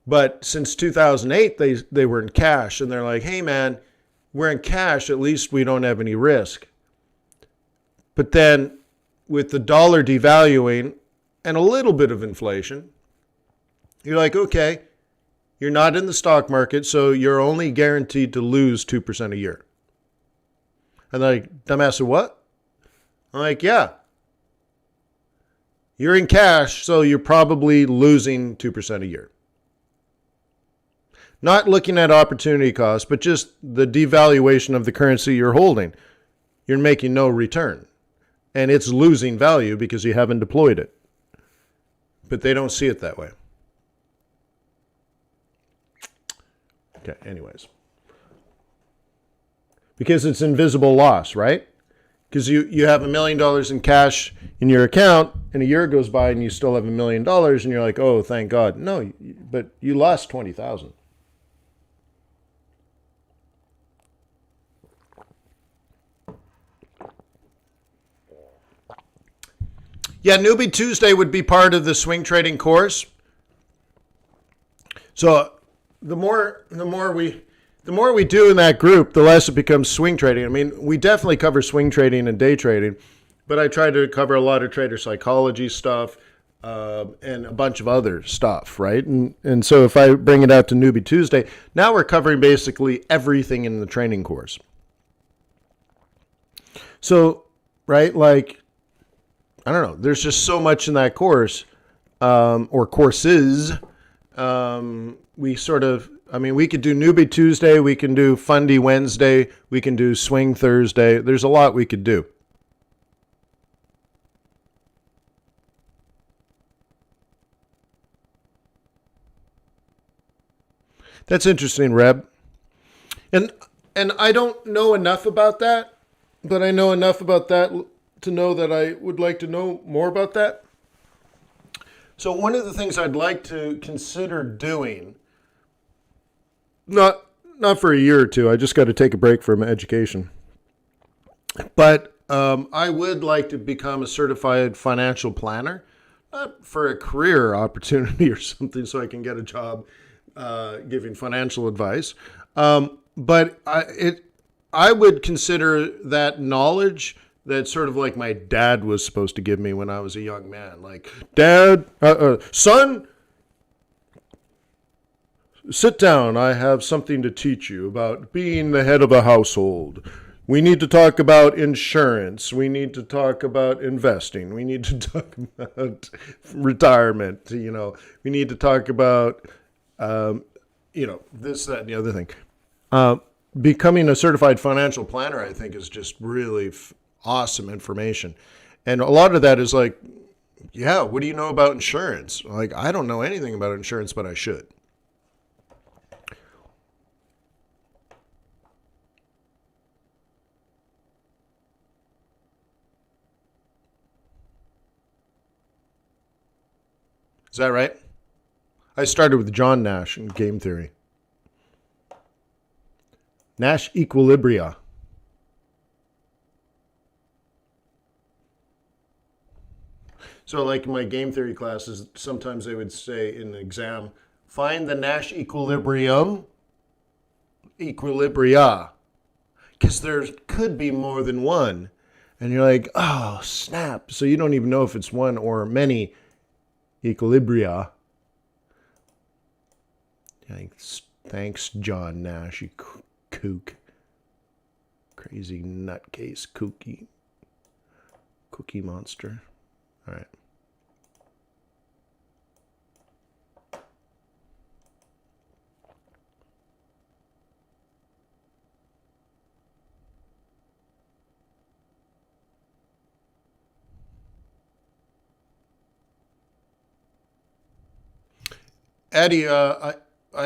But since 2008, they were in cash, and they're like, "Hey, man, we're in cash. At least we don't have any risk." But then, with the dollar devaluing and a little bit of inflation, you're like, "Okay, you're not in the stock market, so you're only guaranteed to lose 2% a year." And they're like, "Dumbass, what?" I'm like, "Yeah. You're in cash, so you're probably losing 2% a year." Not looking at opportunity cost, but just the devaluation of the currency you're holding. You're making no return. And it's losing value because you haven't deployed it. But they don't see it that way. Okay, anyways. Because it's invisible loss, right? Because you have $1 million in cash in your account, and a year goes by and you still have $1 million, and you're like, "Oh, thank God." No, but you lost 20,000. Yeah, Newbie Tuesday would be part of the swing trading course. So the more we do in that group, the less it becomes swing trading. I mean, we definitely cover swing trading and day trading, but I try to cover a lot of trader psychology stuff and a bunch of other stuff, right? And so if I bring it out to Newbie Tuesday, now we're covering basically everything in the training course. So, right, I don't know, there's just so much in that course or courses. We could do Newbie Tuesday, we can do Fundy Wednesday, we can do Swing Thursday. There's a lot we could do. That's interesting, Reb. And I don't know enough about that, but I know enough about that to know that I would like to know more about that. So one of the things I'd like to consider doing, not for a year or two, I just got to take a break from education, but I would like to become a certified financial planner, not for a career opportunity or something so I can get a job giving financial advice, but I would consider that knowledge that sort of like my dad was supposed to give me when I was a young man. Like, "Dad, son, sit down. I have something to teach you about being the head of a household. We need to talk about insurance. We need to talk about investing. We need to talk about retirement. We need to talk about, this, that, and the other thing." Becoming a certified financial planner, I think, is just really awesome information. And a lot of that is like, yeah, what do you know about insurance? Like, I don't know anything about insurance, but I should. Is that right? I started with John Nash in game theory. Nash equilibria. So like in my game theory classes, sometimes they would say in the exam, find the Nash equilibria, because there could be more than one. And you're like, oh, snap. So you don't even know if it's one or many equilibria. Thanks, John Nash, you kook. Crazy nutcase cookie monster. All right. Eddie, I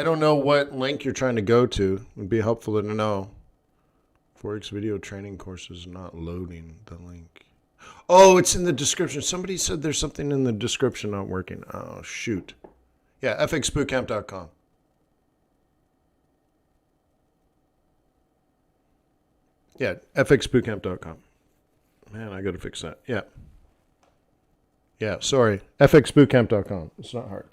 don't know what link you're trying to go to. It would be helpful to know. Forex video training course is not loading the link. Oh, it's in the description. Somebody said there's something in the description not working. Oh, shoot. Yeah, fxbootcamp.com. Yeah, fxbootcamp.com. Man, I got to fix that. Yeah. Yeah, sorry. fxbootcamp.com. It's not hard.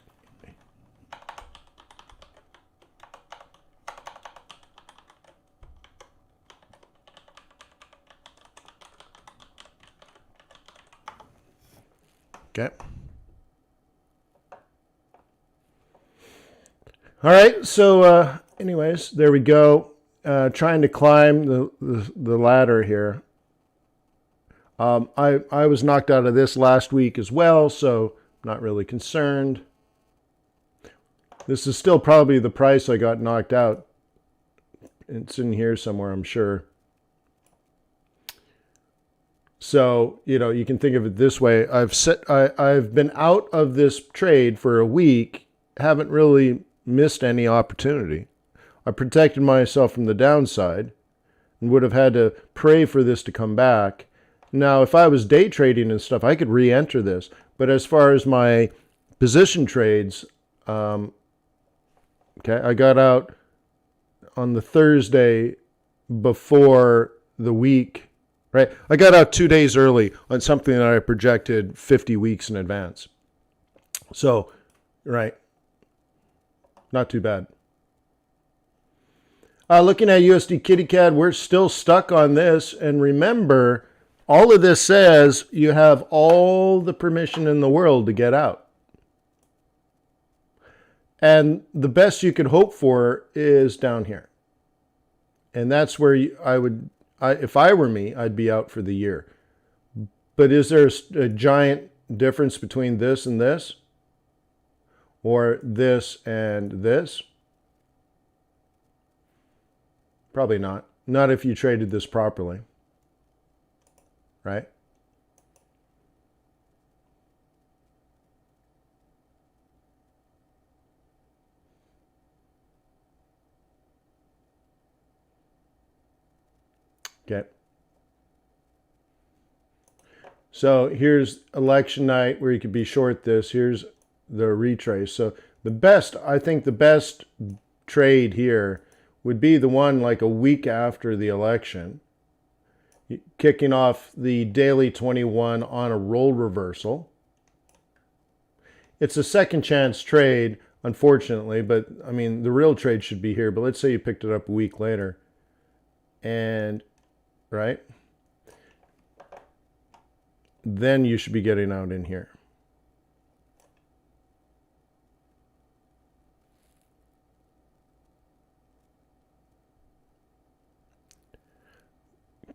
Okay. All right. So, anyways, there we go. Trying to climb the ladder here. I was knocked out of this last week as well, so not really concerned. This is still probably the price I got knocked out. It's in here somewhere, I'm sure. So, you can think of it this way. I've been out of this trade for a week, haven't really missed any opportunity. I protected myself from the downside and would have had to pray for this to come back. Now, if I was day trading and stuff, I could re-enter this. But as far as my position trades, okay, I got out on the Thursday before the week. Right, I got out 2 days early on something that I projected 50 weeks in advance. So, right, not too bad. Looking at USD Kitty Cat, we're still stuck on this. And remember, all of this says you have all the permission in the world to get out. And the best you could hope for is down here. And that's where if I were me, I'd be out for the year. But is there a giant difference between this and this? Or this and this? Probably not. Not if you traded this properly. Right? Okay. So here's election night where you could be short this. Here's the retrace. So I think the best trade here would be the one like a week after the election, kicking off the daily 21 on a roll reversal. It's a second chance trade, unfortunately, but I mean, the real trade should be here. But let's say you picked it up a week later. And right? Then you should be getting out in here.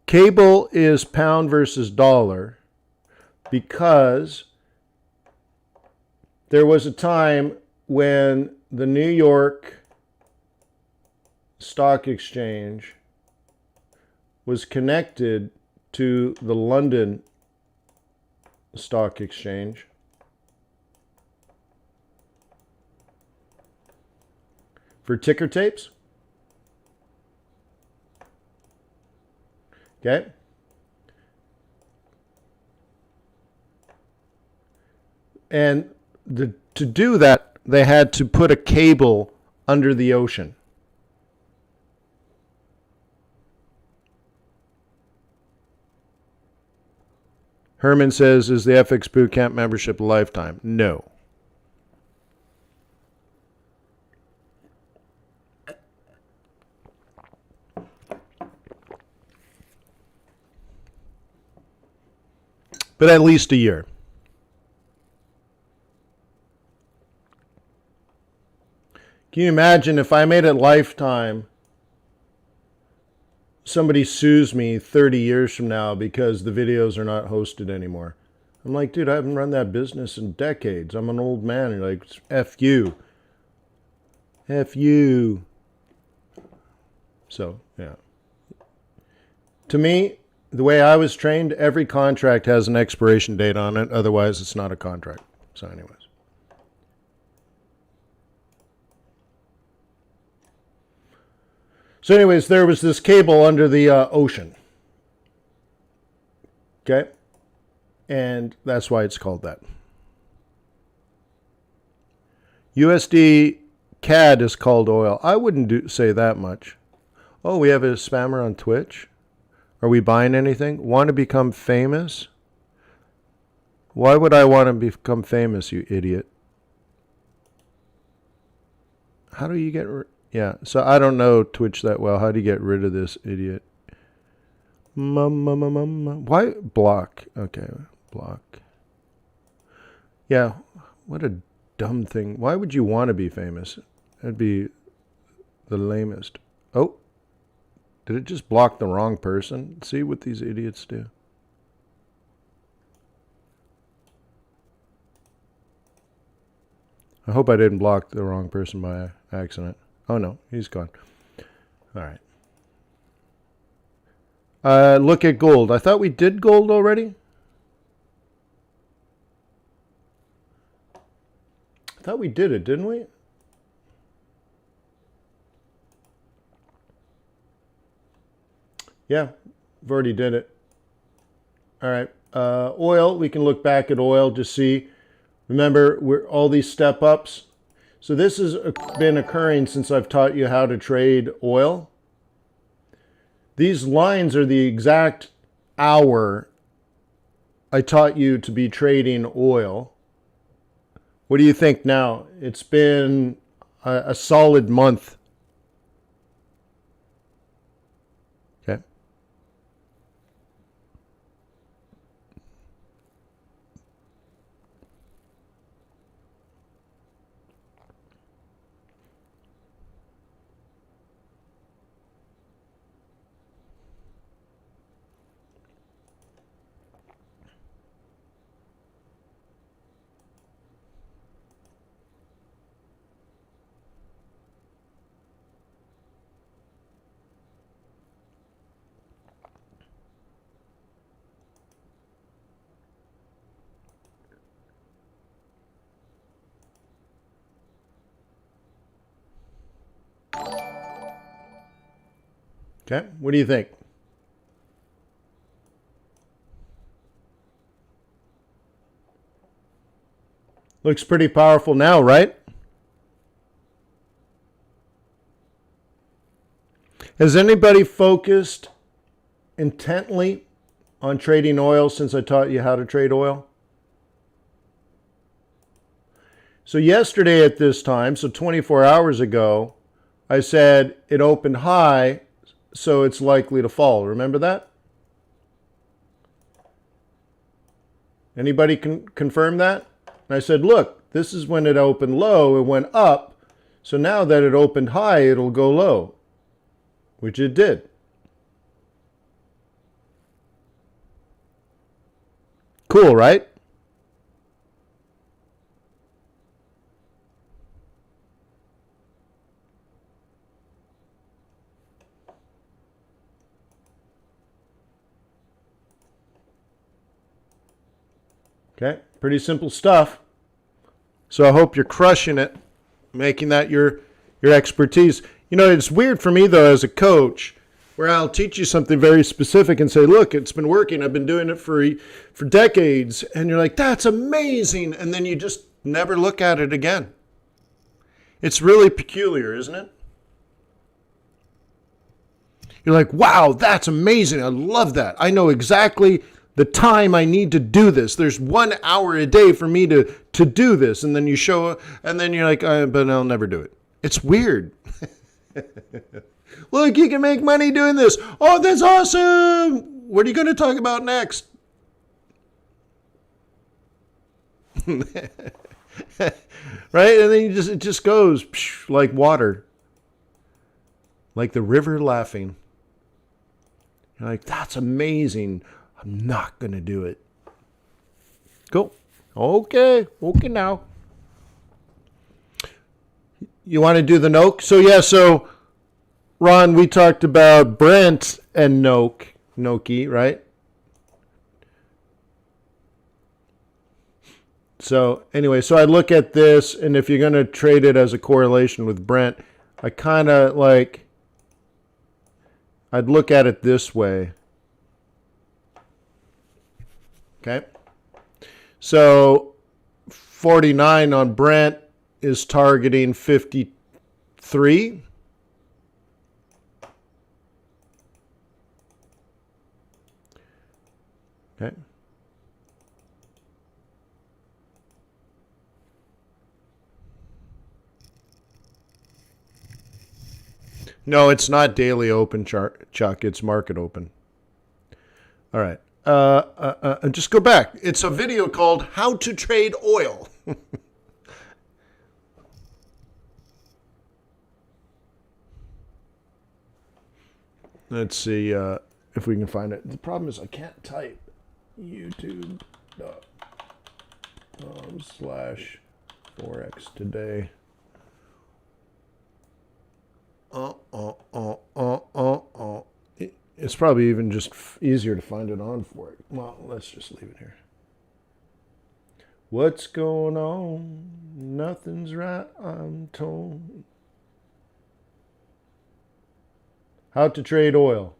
Cable is pound versus dollar because there was a time when the New York Stock Exchange was connected to the London Stock Exchange. For ticker tapes. Okay. And the to do that, they had to put a cable under the ocean. Herman says, is the FX Bootcamp membership a lifetime? No. But at least a year. Can you imagine if I made it lifetime, somebody sues me 30 years from now because the videos are not hosted anymore? I'm like, dude, I haven't run that business in decades. I'm an old man. You're like, F you. F you. So, yeah. To me, the way I was trained, every contract has an expiration date on it. Otherwise, it's not a contract. So anyways. So anyways, there was this cable under the ocean. Okay? And that's why it's called that. USD CAD is called oil. I wouldn't say that much. Oh, we have a spammer on Twitch. Are we buying anything? Want to become famous? Why would I want to become famous, you idiot? How do you get... Yeah, so I don't know Twitch that well. How do you get rid of this idiot? Why? Block. Okay, block. Yeah, what a dumb thing. Why would you want to be famous? That'd be the lamest. Oh, did it just block the wrong person? See what these idiots do. I hope I didn't block the wrong person by accident. Oh, no, he's gone. All right. Look at gold. I thought we did gold already. I thought we did it, didn't we? Yeah, we've already did it. All right. Oil, we can look back at oil to see. Remember, all these step ups. So this has been occurring since I've taught you how to trade oil. These lines are the exact hour I taught you to be trading oil. What do you think now? It's been a solid month. Okay. Okay, what do you think? Looks pretty powerful now, right? Has anybody focused intently on trading oil since I taught you how to trade oil? So yesterday at this time, so 24 hours ago, I said it opened high, so it's likely to fall. Remember that? Anybody can confirm that? And I said, look, this is when it opened low, it went up. So now that it opened high, it'll go low, which it did. Cool, right? Okay, pretty simple stuff. So I hope you're crushing it, making that your expertise. You know, it's weird for me, though, as a coach, where I'll teach you something very specific and say, look, it's been working. I've been doing it for decades. And you're like, that's amazing. And then you just never look at it again. It's really peculiar, isn't it? You're like, wow, that's amazing. I love that. I know exactly the time I need to do this. There's 1 hour a day for me to do this. And then you show, and then you're like, but I'll never do it. It's weird. Look, you can make money doing this. Oh, that's awesome. What are you going to talk about next? Right? And then it just goes like water. Like the river laughing. You're like, that's amazing. I'm not going to do it. Cool. Okay now. You want to do the Noke? So Ron, we talked about Brent and Noki, right? So anyway, so I look at this, and if you're going to trade it as a correlation with Brent, I kind of like, I'd look at it this way. Okay. So 49 on Brent is targeting 53. Okay. No, it's not daily open, Chuck. It's market open. All right. Just go back. It's a video called How to Trade Oil. Let's see if we can find it. The problem is I can't type youtube.com/Forex.Today. It's probably even just easier to find it on for it. Well, let's just leave it here. What's going on? Nothing's right, I'm told. How to trade oil.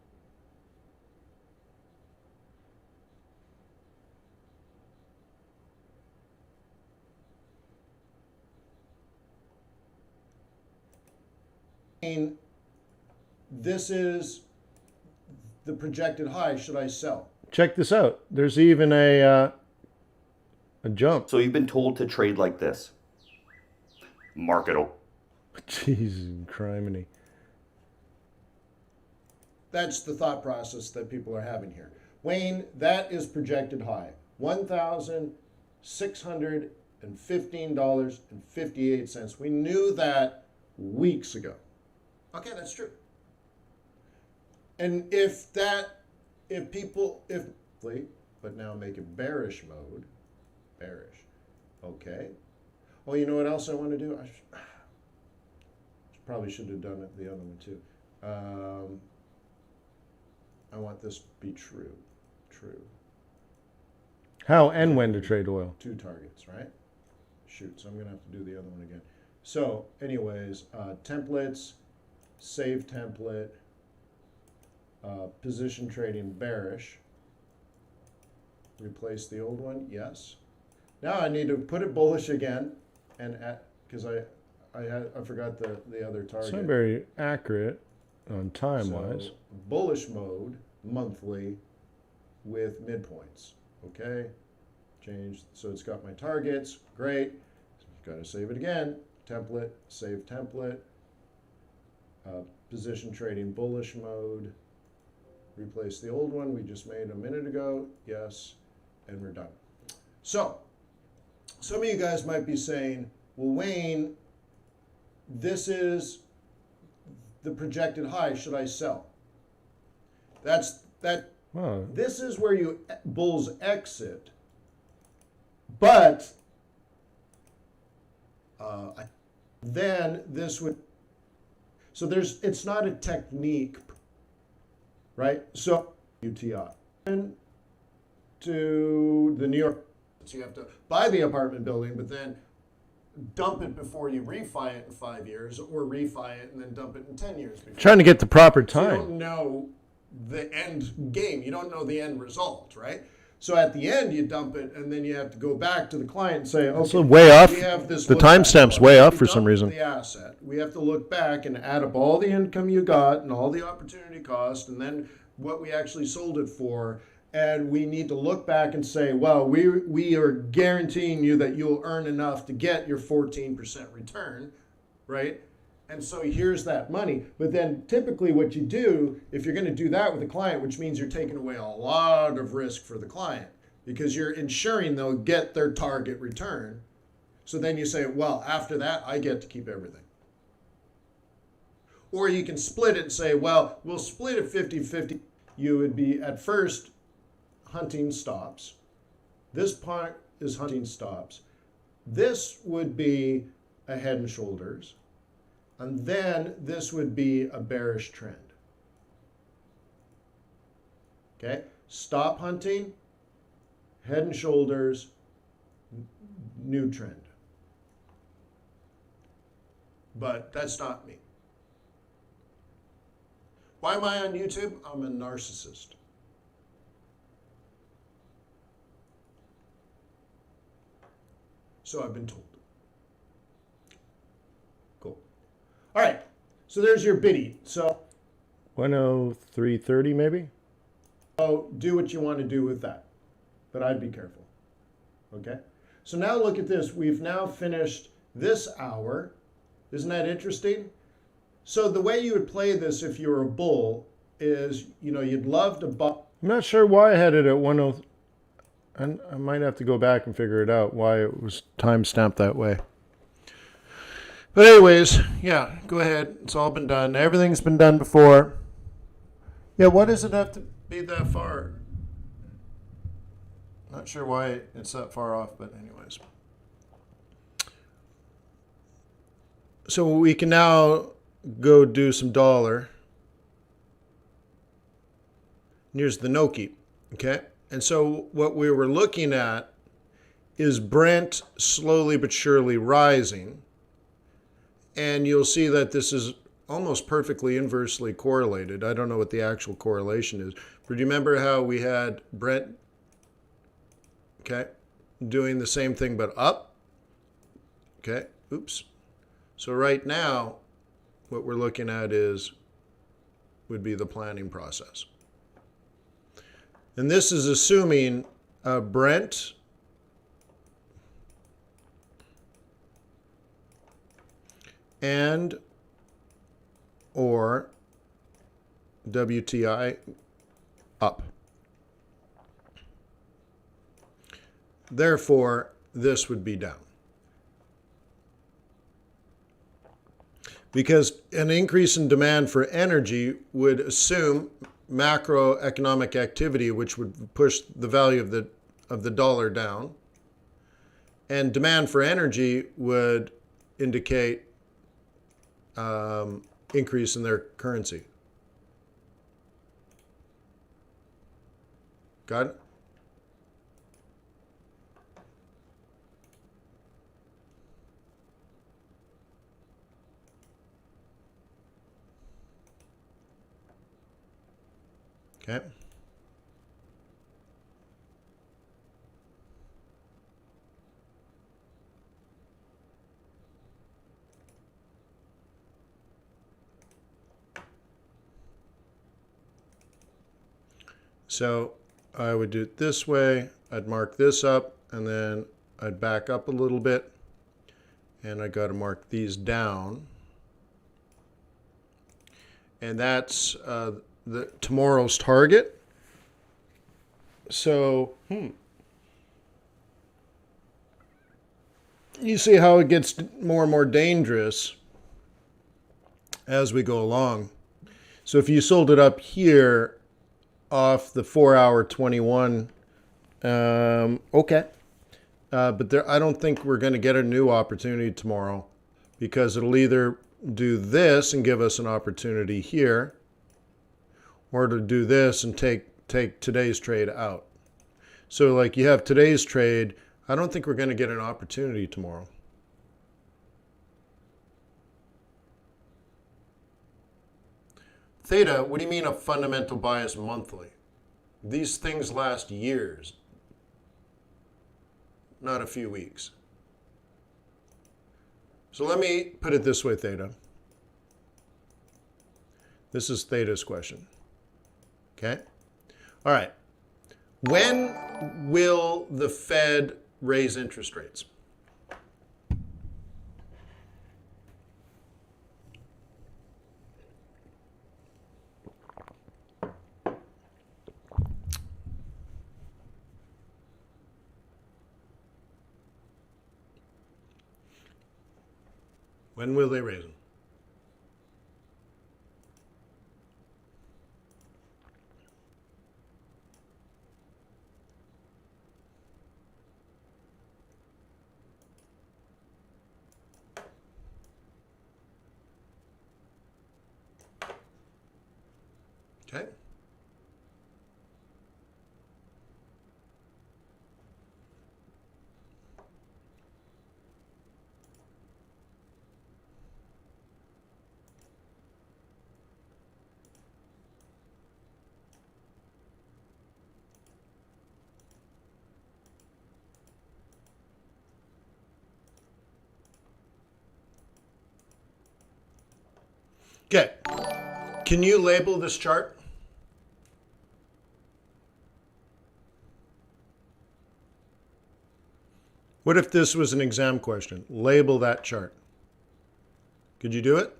This is the projected high. Should I sell? Check this out. There's even a jump. So you've been told to trade like this. Market. Jesus, criminy. That's the thought process that people are having here. Wayne, that is projected high. $1,615.58. We knew that weeks ago. Okay, that's true. And but now make it bearish mode. Bearish. Okay. Well, you know what else I want to do? I probably should have done it the other one too. I want this to be true. True. How and when to trade oil? 2 targets, right? Shoot, so I'm going to have to do the other one again. So, anyways, templates, save template, position trading bearish. Replace the old one, yes. Now I need to put it bullish again, and because I forgot the other target. It's not very accurate on time-wise. So, bullish mode, monthly, with midpoints. Okay, change. So it's got my targets. Great. Got to save it again. Template, save template. Position trading bullish mode. Replace the old one we just made a minute ago. Yes, and we're done. So, some of you guys might be saying, well, Wayne, this is the projected high. Should I sell? This is where you bulls exit, but then this would. So it's not a technique, right? So UTI to the New York. So you have to buy the apartment building, but then dump it before you refi it in 5 years, or refi it and then dump it in 10 years. Trying to get the proper time. So you don't know the end game. You don't know the end result, right? So at the end, you dump it, and then you have to go back to the client and say, okay, Also way off. we have this The look back timestamp's clause. way off We for some dumped reason. The asset. We have to look back and add up all the income you got and all the opportunity cost, and then what we actually sold it for. And we need to look back and say, well, we are guaranteeing you that you'll earn enough to get your 14% return, right? And so here's that money. But then typically what you do, if you're going to do that with a client, which means you're taking away a lot of risk for the client because you're ensuring they'll get their target return. So then you say, well, after that, I get to keep everything. Or you can split it and say, well, we'll split it 50-50. You would be at first hunting stops. This part is hunting stops. This would be a head and shoulders. And then this would be a bearish trend. Okay? Stop hunting, head and shoulders, new trend. But that's not me. Why am I on YouTube? I'm a narcissist. So I've been told. Cool. All right. So there's your biddy. So 103.30 maybe? do what you want to do with that. But I'd be careful. Okay? So now look at this. We've now finished this hour. Isn't that interesting? So the way you would play this if you were a bull is, you'd love to buy. I'm not sure why I had it at 10. I might have to go back and figure it out why it was time stamped that way. But anyways, yeah, go ahead. It's all been done. Everything's been done before. Yeah, why does it have to be that far? Not sure why it's that far off, but anyways. So we can now go do some dollar. And here's the Noki, okay? And so what we were looking at is Brent slowly but surely rising. And you'll see that this is almost perfectly inversely correlated. I don't know what the actual correlation is. But do you remember how we had Brent, okay, doing the same thing but up? Okay, oops. So right now, what we're looking at would be the planning process. And this is assuming Brent and or WTI up. Therefore, this would be down. Because an increase in demand for energy would assume macroeconomic activity, which would push the value of the dollar down. And demand for energy would indicate increase in their currency. Got it? Okay. So I would do it this way. I'd mark this up, and then I'd back up a little bit, and I got to mark these down. And that's tomorrow's target. So, you see how it gets more and more dangerous as we go along. So if you sold it up here off the 4-hour 21, okay. But I don't think we're going to get a new opportunity tomorrow, because it'll either do this and give us an opportunity here, or to do this and take today's trade out. So like you have today's trade, I don't think we're going to get an opportunity tomorrow. Theta, what do you mean a fundamental bias monthly? These things last years. not a few weeks. So let me put it this way, Theta. This is Theta's question. Okay? All right. When will the Fed raise interest rates? When will they raise them? Okay. Okay. Can you label this chart? What if this was an exam question? Label that chart. Could you do it?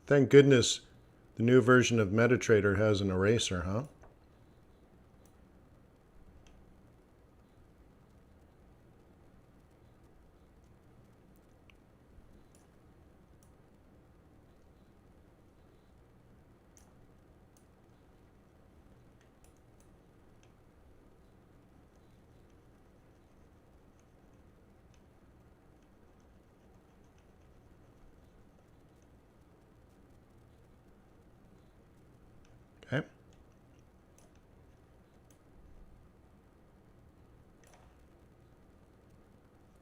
Thank goodness the new version of MetaTrader has an eraser, huh? Okay.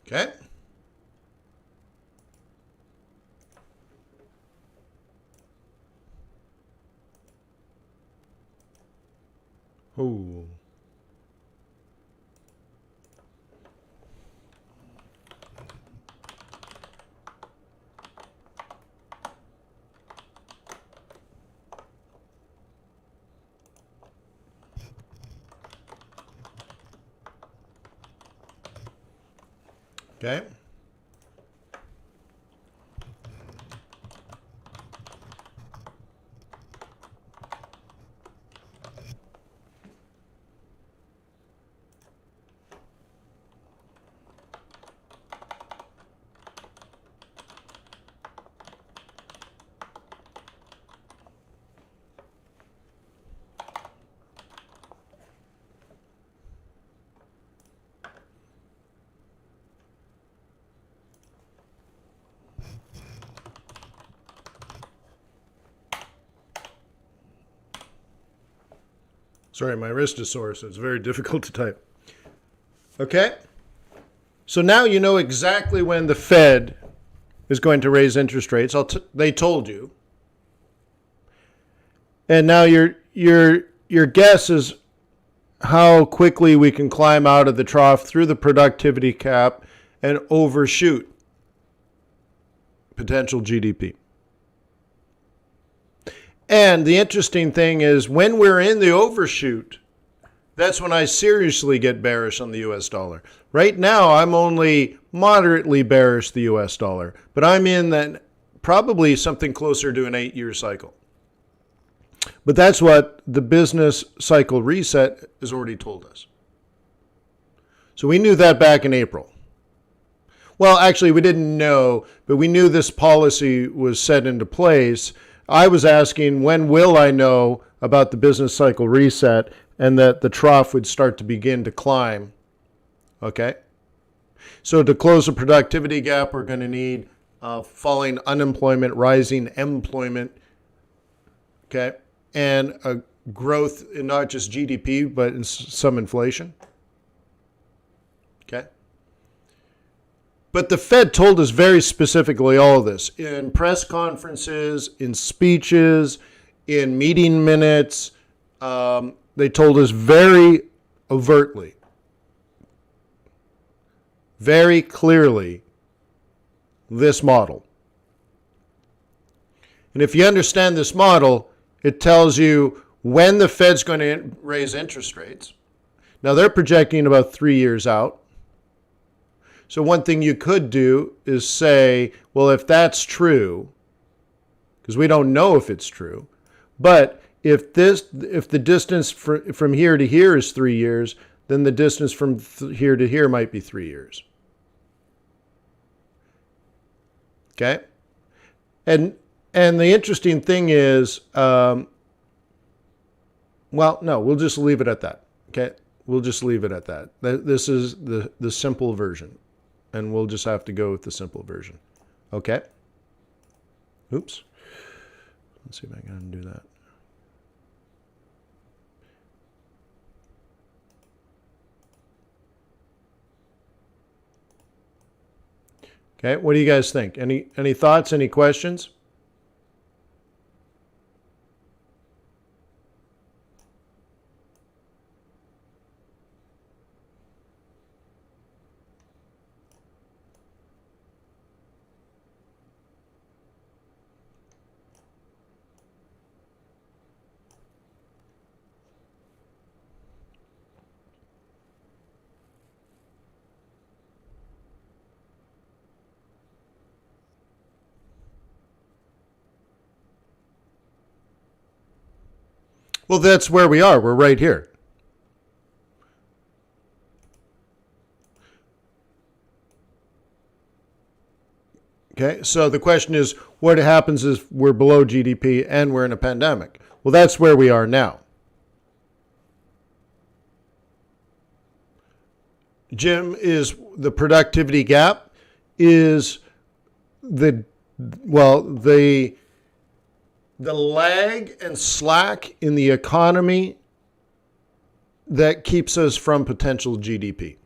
Okay. Ooh. Okay. Sorry, my wrist is sore, so it's very difficult to type. Okay? So now you know exactly when the Fed is going to raise interest rates. They told you. And now your guess is how quickly we can climb out of the trough through the productivity cap and overshoot potential GDP. And the interesting thing is when we're in the overshoot, that's when I seriously get bearish on the US dollar. Right now, I'm only moderately bearish the US dollar, but I'm in that probably something closer to an 8-year cycle. But that's what the business cycle reset has already told us. So we knew that back in April. Well, actually, we didn't know, but we knew this policy was set into place. I was asking, when will I know about the business cycle reset and that the trough would start to begin to climb? Okay. So to close the productivity gap, we're going to need falling unemployment, rising employment, okay, and a growth in not just GDP, but in some inflation. But the Fed told us very specifically all of this in press conferences, in speeches, in meeting minutes. They told us very overtly, very clearly, this model. And if you understand this model, it tells you when the Fed's going to raise interest rates. Now, they're projecting about 3 years out. So one thing you could do is say, well, if that's true, because we don't know if it's true, but if the distance from here to here is 3 years, then the distance from here to here might be 3 years. Okay? And the interesting thing is, well, no, we'll just leave it at that. Okay? We'll just leave it at that. This is the simple version. And we'll just have to go with the simple version. Okay? Oops. Let's see if I can undo that. Okay, what do you guys think? Any thoughts, any questions? Well, that's where we are. We're right here. Okay, so the question is, what happens if we're below GDP and we're in a pandemic? Well, that's where we are now. Jim, is the productivity gap is the lag and slack in the economy that keeps us from potential GDP.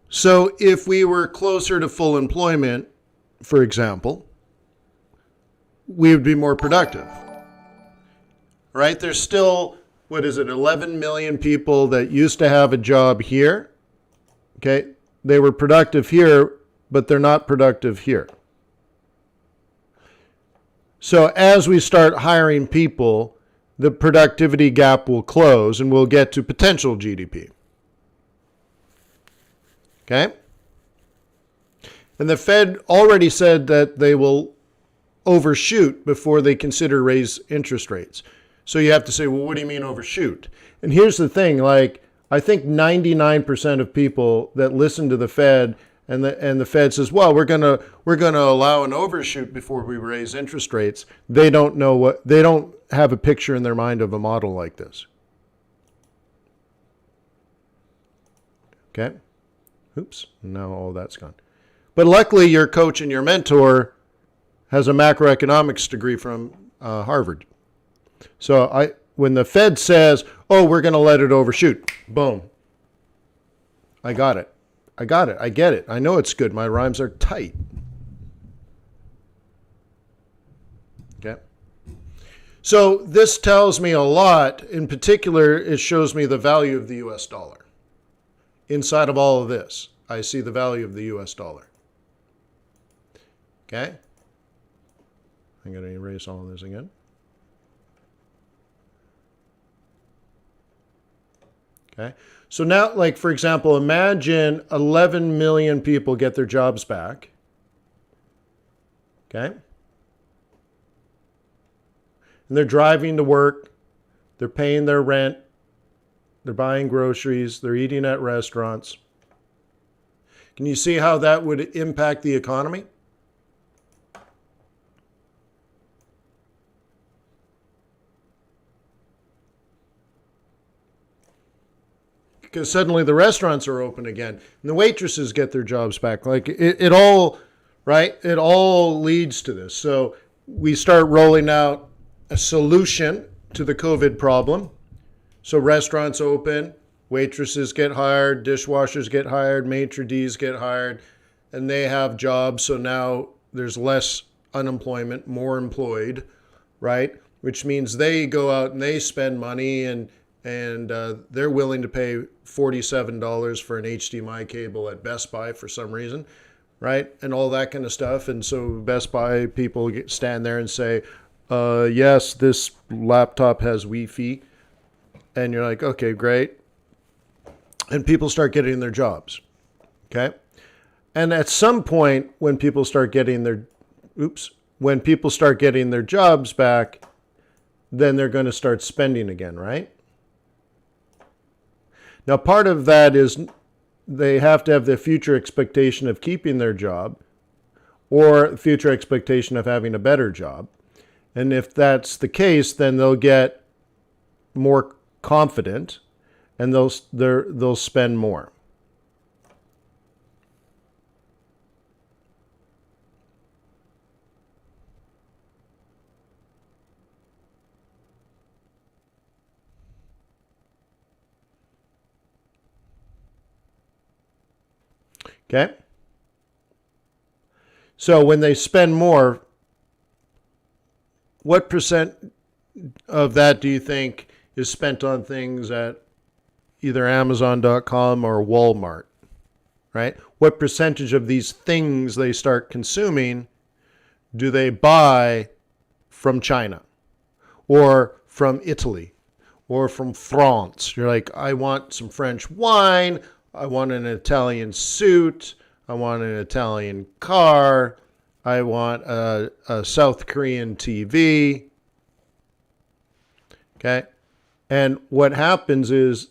So if we were closer to full employment, for example, we would be more productive. Right? There's still, 11 million people that used to have a job here. Okay? They were productive here, but they're not productive here. So as we start hiring people, the productivity gap will close and we'll get to potential GDP. Okay? And the Fed already said that they will overshoot before they consider raise interest rates. So you have to say, well, what do you mean overshoot? And here's the thing, I think 99% of people that listen to the Fed and the Fed says, well, we're gonna allow an overshoot before we raise interest rates. They don't have a picture in their mind of a model like this. Okay? Oops, now all that's gone. But luckily your coach and your mentor has a macroeconomics degree from Harvard. So when the Fed says, oh, we're going to let it overshoot, boom. I got it. I get it. I know it's good. My rhymes are tight. Okay. So this tells me a lot. In particular, it shows me the value of the US dollar. Inside of all of this, I see the value of the US dollar. Okay. I'm going to erase all of this again. Okay. So now, for example, imagine 11 million people get their jobs back. Okay. And they're driving to work. They're paying their rent. They're buying groceries. They're eating at restaurants. Can you see how that would impact the economy? Because suddenly the restaurants are open again and the waitresses get their jobs back. It all, right? It all leads to this. So we start rolling out a solution to the COVID problem. So restaurants open, Waitresses get hired, dishwashers get hired, maitre d's get hired, and they have jobs. So now there's less unemployment, more employed, right? Which means they go out and they spend money, and they're willing to pay $47 for an HDMI cable at Best Buy for some reason, right? And all that kind of stuff. And so Best Buy people stand there and say, yes, this laptop has Wi-Fi. And you're like, okay, great. And people start getting their jobs, okay? And at some point, when people start getting their jobs back, then they're going to start spending again, right? Now, part of that is they have to have the future expectation of keeping their job or future expectation of having a better job. And if that's the case, then they'll get more confident and they'll spend more. Okay? So when they spend more, what percent of that do you think is spent on things at either Amazon.com or Walmart, right? What percentage of these things they start consuming do they buy from China or from Italy or from France? You're like, I want some French wine. I want an Italian suit. I want an Italian car. I want a South Korean TV. Okay? And what happens is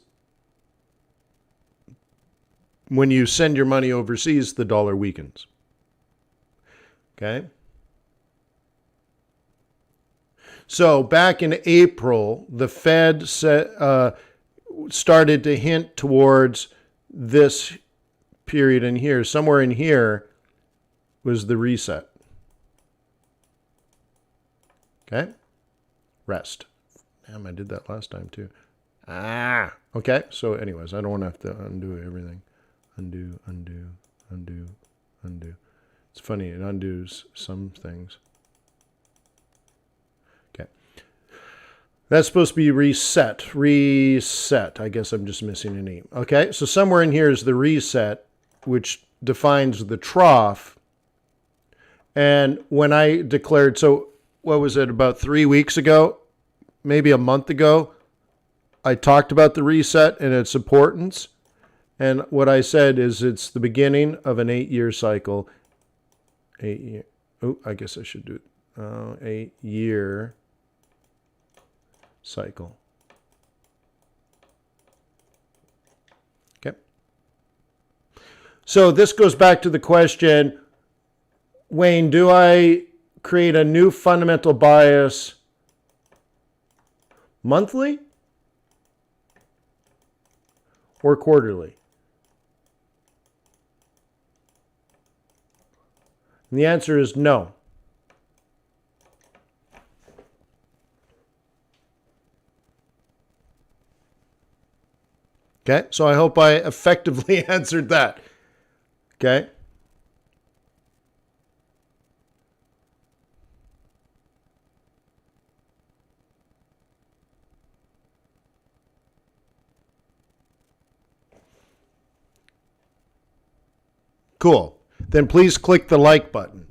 when you send your money overseas, the dollar weakens. Okay? So back in April, the Fed started to hint towards this period in here. Somewhere in here was the reset. Okay? Rest. Damn, I did that last time too. Okay. So anyways, I don't want to have to undo everything. Undo. It's funny, it undoes some things. Okay. That's supposed to be reset. Reset. I guess I'm just missing an E. Okay. So somewhere in here is the reset, which defines the trough. And when I declared, so what was it, about 3 weeks ago, maybe a month ago, I talked about the reset and its importance. And what I said is it's the beginning of an 8-year cycle. 8 year. Oh, I guess I should do it. 8-year cycle. Okay. So this goes back to the question, Wayne, do I create a new fundamental bias monthly or quarterly? And the answer is no. Okay, so I hope I effectively answered that. Okay. Cool. Then please click the like button.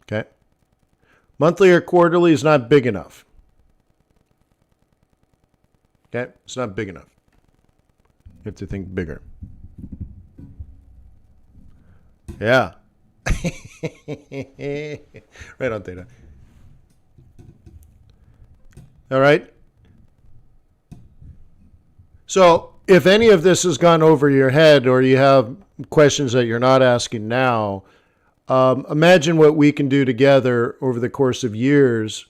Okay. Monthly or quarterly is not big enough. Okay. It's not big enough. You have to think bigger. Yeah. Right on, Theta. All right. So if any of this has gone over your head or you have questions that you're not asking now, imagine what we can do together over the course of years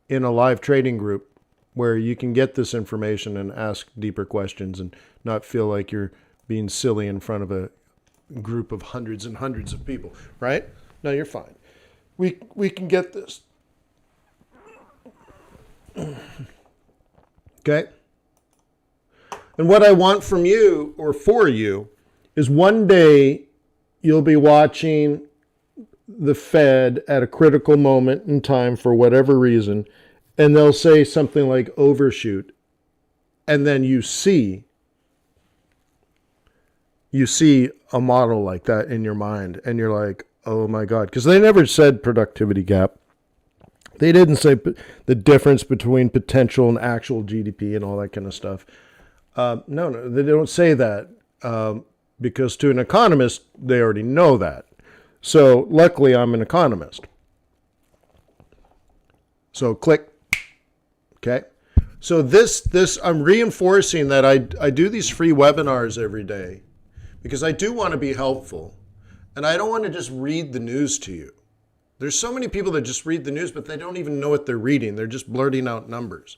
in a live trading group where you can get this information and ask deeper questions and not feel like you're being silly in front of a group of hundreds and hundreds of people, right? No, you're fine. We can get this. Okay? And what I want from you or for you is one day you'll be watching the Fed at a critical moment in time for whatever reason, and they'll say something like overshoot, and then you see a model like that in your mind, and you're like, oh my God, because they never said productivity gap. They didn't say the difference between potential and actual GDP and all that kind of stuff. No, they don't say that because to an economist, they already know that. So luckily, I'm an economist. So click. Okay. So this I'm reinforcing that I do these free webinars every day because I do want to be helpful, and I don't want to just read the news to you. There's so many people that just read the news, but they don't even know what they're reading. They're just blurting out numbers.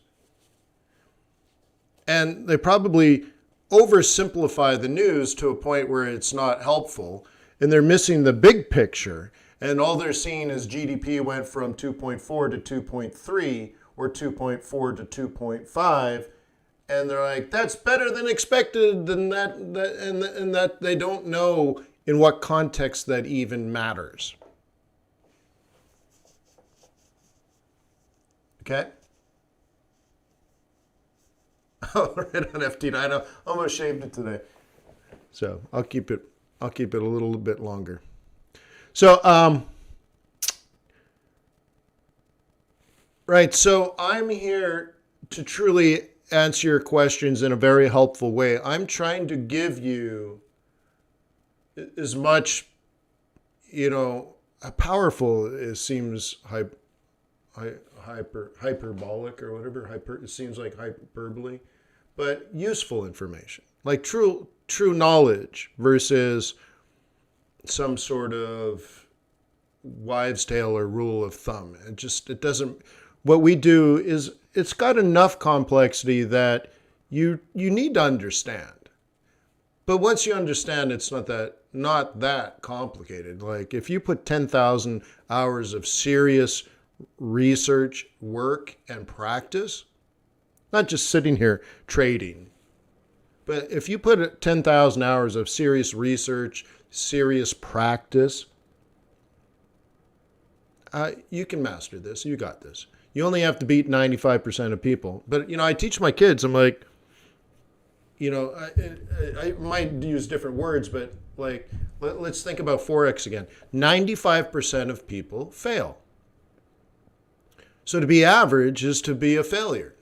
And they probably oversimplify the news to a point where it's not helpful, and they're missing the big picture. And all they're seeing is GDP went from 2.4 to 2.3 or 2.4 to 2.5. And they're like, that's better than expected, and that they don't know in what context that even matters. Okay? Oh, right on FT9. I almost shaved it today. So I'll keep it a little bit longer. So, right. So I'm here to truly answer your questions in a very helpful way. I'm trying to give you as much, powerful it seems hyperbolic or whatever. It seems like hyperbole, but useful information, like true knowledge versus some sort of wives' tale or rule of thumb. It doesn't. What we do is it's got enough complexity that you need to understand. But once you understand, it's not that complicated. Like if you put 10,000 hours of serious research, work, and practice, not just sitting here trading, but if you put 10,000 hours of serious research, serious practice, you can master this. You got this. You only have to beat 95% of people. But, I teach my kids, I'm like, I might use different words, but like, let's think about Forex again. 95% of people fail. So to be average is to be a failure.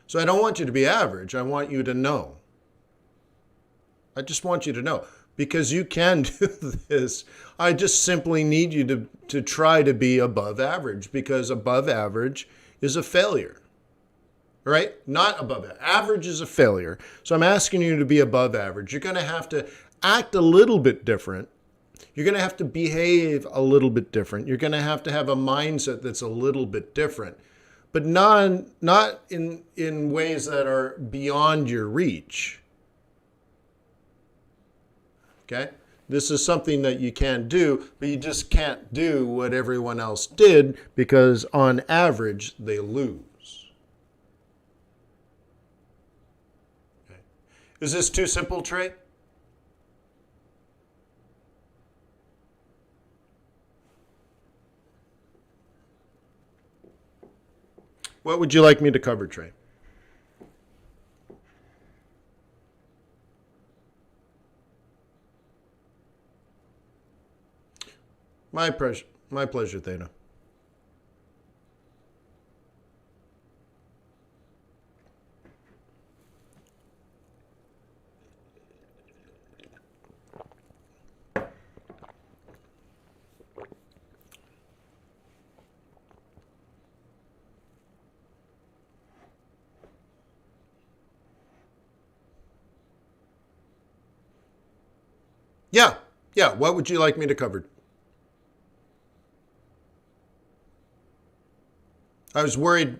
So I don't want you to be average. I want you to know. I just want you to know. Because you can do this. I just simply need you to try to be above average, because above average is a failure. Right? Not above average. Average is a failure. So I'm asking you to be above average. You're going to have to act a little bit different. You're going to have to behave a little bit different. You're going to have a mindset that's a little bit different, but not in ways that are beyond your reach. Okay? This is something that you can do, but you just can't do what everyone else did because on average, they lose. Okay. Is this too simple, Trey? What would you like me to cover, Trey? My pleasure, Theta. Yeah. What would you like me to cover? I was worried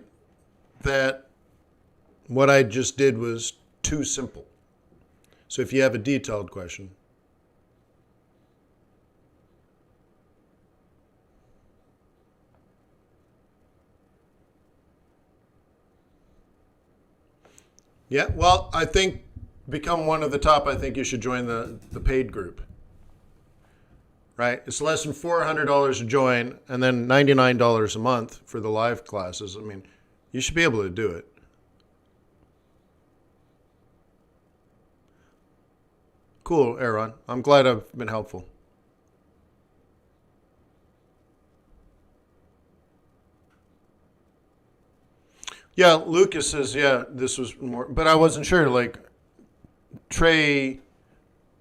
that what I just did was too simple. So if you have a detailed question. Yeah, well, I think become one of the top. I think you should join the paid group. Right? It's less than $400 to join, and then $99 a month for the live classes. I mean, you should be able to do it. Cool, Aaron. I'm glad I've been helpful. Yeah, Lucas says, yeah, this was more, but I wasn't sure. Like, Trey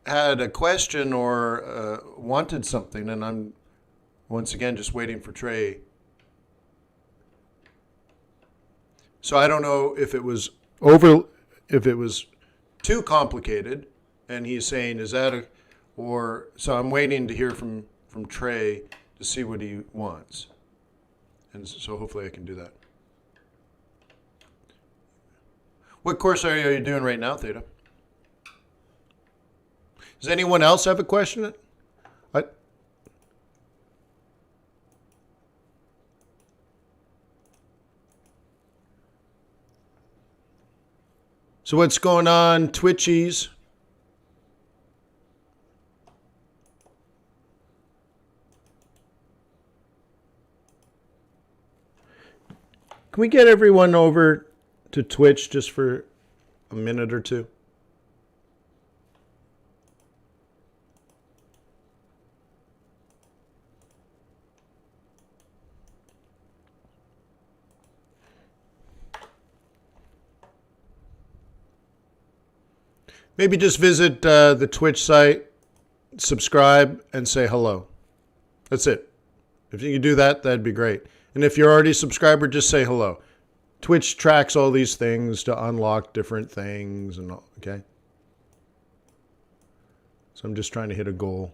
had a question or wanted something, and I'm once again just waiting for Trey. So I don't know if it was too complicated, and he's saying, is that so I'm waiting to hear from Trey to see what he wants. And so hopefully I can do that. What course are you doing right now, Theta? Does anyone else have a question? So what's going on, Twitchies? Can we get everyone over to Twitch just for a minute or two? Maybe just visit the Twitch site, subscribe, and say hello. That's it. If you could do that, that'd be great. And if you're already a subscriber, just say hello. Twitch tracks all these things to unlock different things and all, okay? So I'm just trying to hit a goal.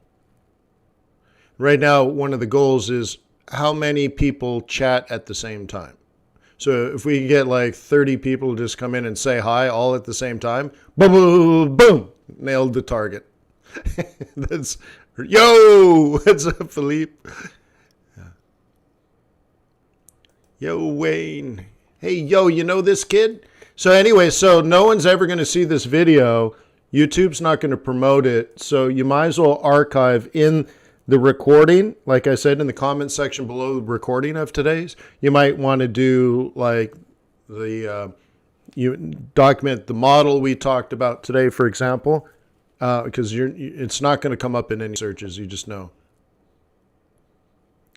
Right now, one of the goals is how many people chat at the same time. So if we get like 30 people just come in and say hi all at the same time, boom, boom, boom, nailed the target. That's, yo, what's up, Philippe? Yo, Wayne. Hey, yo, you know this kid? So anyway, so no one's ever going to see this video. YouTube's not going to promote it. So you might as well archive in the recording, like I said, in the comment section below the recording of today's. You might want to do like you document the model we talked about today, for example, because it's not going to come up in any searches. You just know.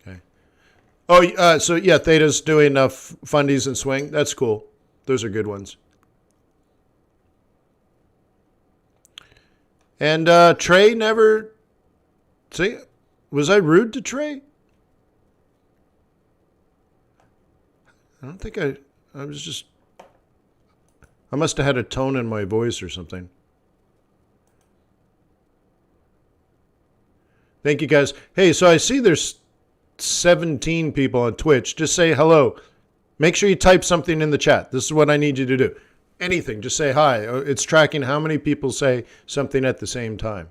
Okay. Oh, so yeah, Theta's doing fundies and swing. That's cool. Those are good ones. And Trey never see. Was I rude to Trey? I don't think I was just, I must have had a tone in my voice or something. Thank you guys. Hey, so I see there's 17 people on Twitch. Just say hello. Make sure you type something in the chat. This is what I need you to do. Anything, just say hi. It's tracking how many people say something at the same time.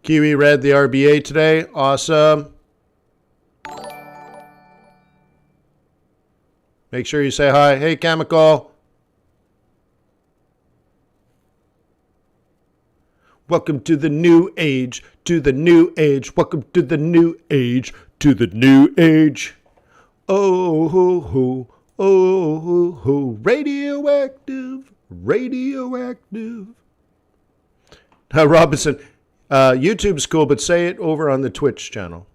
Kiwi read the RBA today. Awesome. Make sure you say hi. Hey, Chemical. Welcome to the new age. To the new age. Welcome to the new age. To the new age. Oh, ho, ho. Oh, ho, ho. Radioactive. Radioactive. Robinson. YouTube's cool, but say it over on the Twitch channel.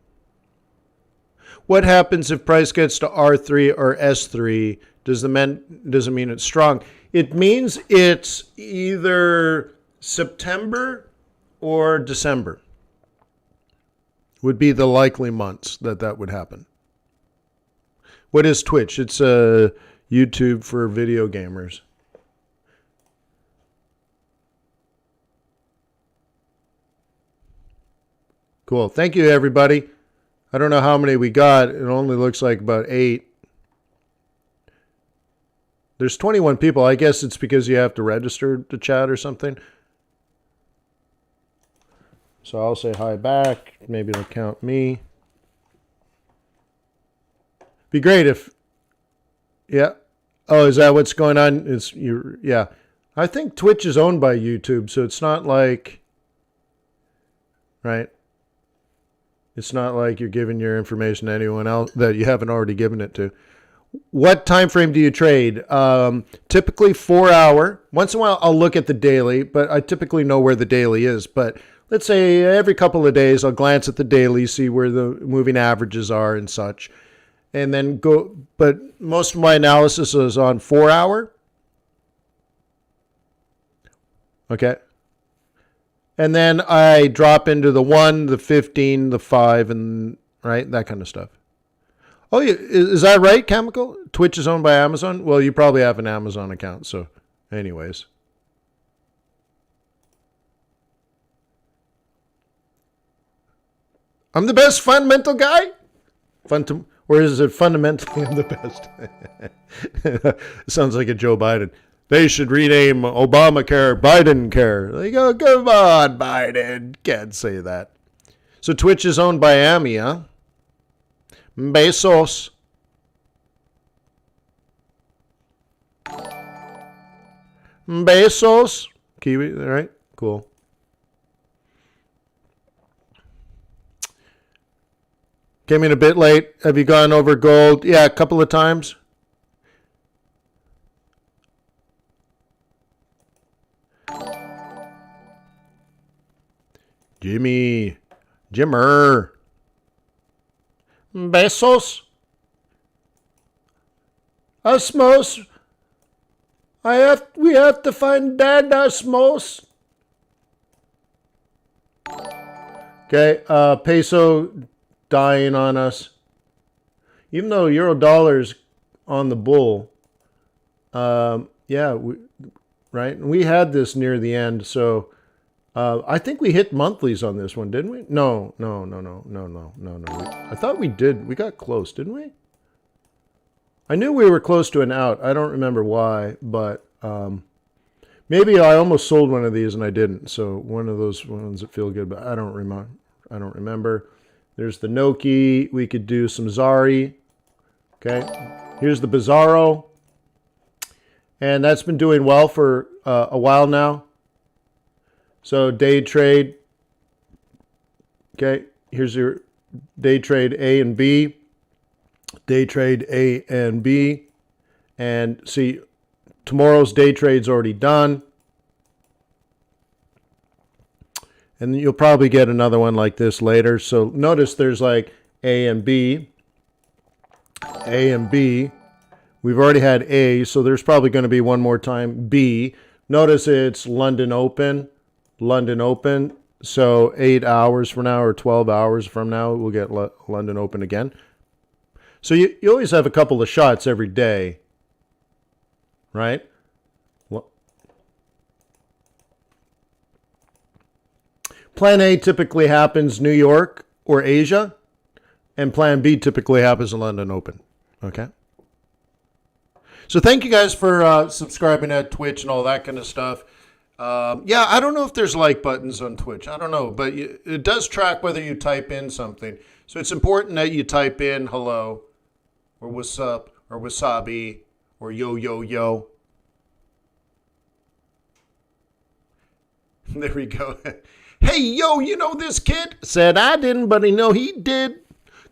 What happens if price gets to R3 or S3? Doesn't mean it's strong. It means it's either September or December. Would be the likely months that would happen. What is Twitch? It's a YouTube for video gamers. Cool. Thank you, everybody. I don't know how many we got. It only looks like about 8. There's 21 people. I guess it's because you have to register to chat or something. So I'll say hi back. Maybe it'll count me. Be great if... Yeah. Oh, is that what's going on? Yeah. I think Twitch is owned by YouTube, so it's not like, right? It's not like you're giving your information to anyone else that you haven't already given it to. What time frame do you trade? Typically 4 hour. Once in a while, I'll look at the daily, but I typically know where the daily is. But let's say every couple of days, I'll glance at the daily, see where the moving averages are and such, and then go. But most of my analysis is on 4 hour. Okay. And then I drop into the 1, the 15, the 5, and right, that kind of stuff. Oh, yeah. Is that right, Chemical? Twitch is owned by Amazon? Well, you probably have an Amazon account, so anyways. I'm the best fundamental guy? Or is it fundamentally I'm the best? Sounds like a Joe Biden. They should rename Obamacare Biden Care. They go, come on, Biden. Can't say that. So Twitch is owned by Amy, huh? Bezos. Bezos. Kiwi, right? Cool. Came in a bit late. Have you gone over gold? Yeah, a couple of times. Jimmer. Besos. Osmos. We have to find Dad Osmos. Okay, peso dying on us. Even though euro dollar's on the bull. Yeah, right? We had this near the end, so I think we hit monthlies on this one, didn't we? No. I thought we did. We got close, didn't we? I knew we were close to an out. I don't remember why, but maybe I almost sold one of these and I didn't. So one of those ones that feel good, but I don't remember. There's the Noki. We could do some Zari. Okay. Here's the Bizarro. And that's been doing well for a while now. So day trade. Okay. Here's your day trade A and B. Day trade A and B. And see, tomorrow's day trade's already done. And you'll probably get another one like this later. So notice there's like A and B. A and B. We've already had A, so there's probably going to be one more time B. Notice it's London Open. London Open. So 8 hours from now or 12 hours from now, we'll get London Open again. So you always have a couple of shots every day, right? Plan A typically happens New York or Asia, and Plan B typically happens in London Open, okay? So thank you guys for subscribing at Twitch and all that kind of stuff. Yeah, I don't know if there's like buttons on Twitch. I don't know, but it does track whether you type in something. So it's important that you type in hello or what's up or wasabi or yo, yo, yo. There we go. Hey, yo, you know this kid? Said I didn't, but I know he did.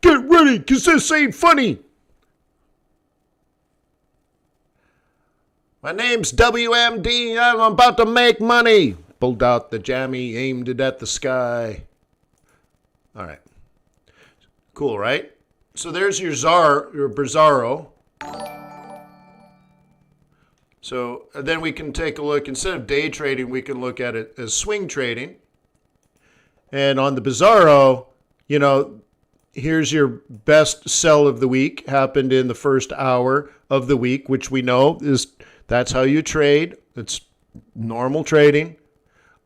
Get ready, because this ain't funny. My name's WMD. I'm about to make money. Pulled out the jammy, aimed it at the sky. All right. Cool, right? So there's your Bizarro. So then we can take a look. Instead of day trading, we can look at it as swing trading. And on the Bizarro, you know, here's your best sell of the week. Happened in the first hour of the week, which we know is... That's how you trade. It's normal trading.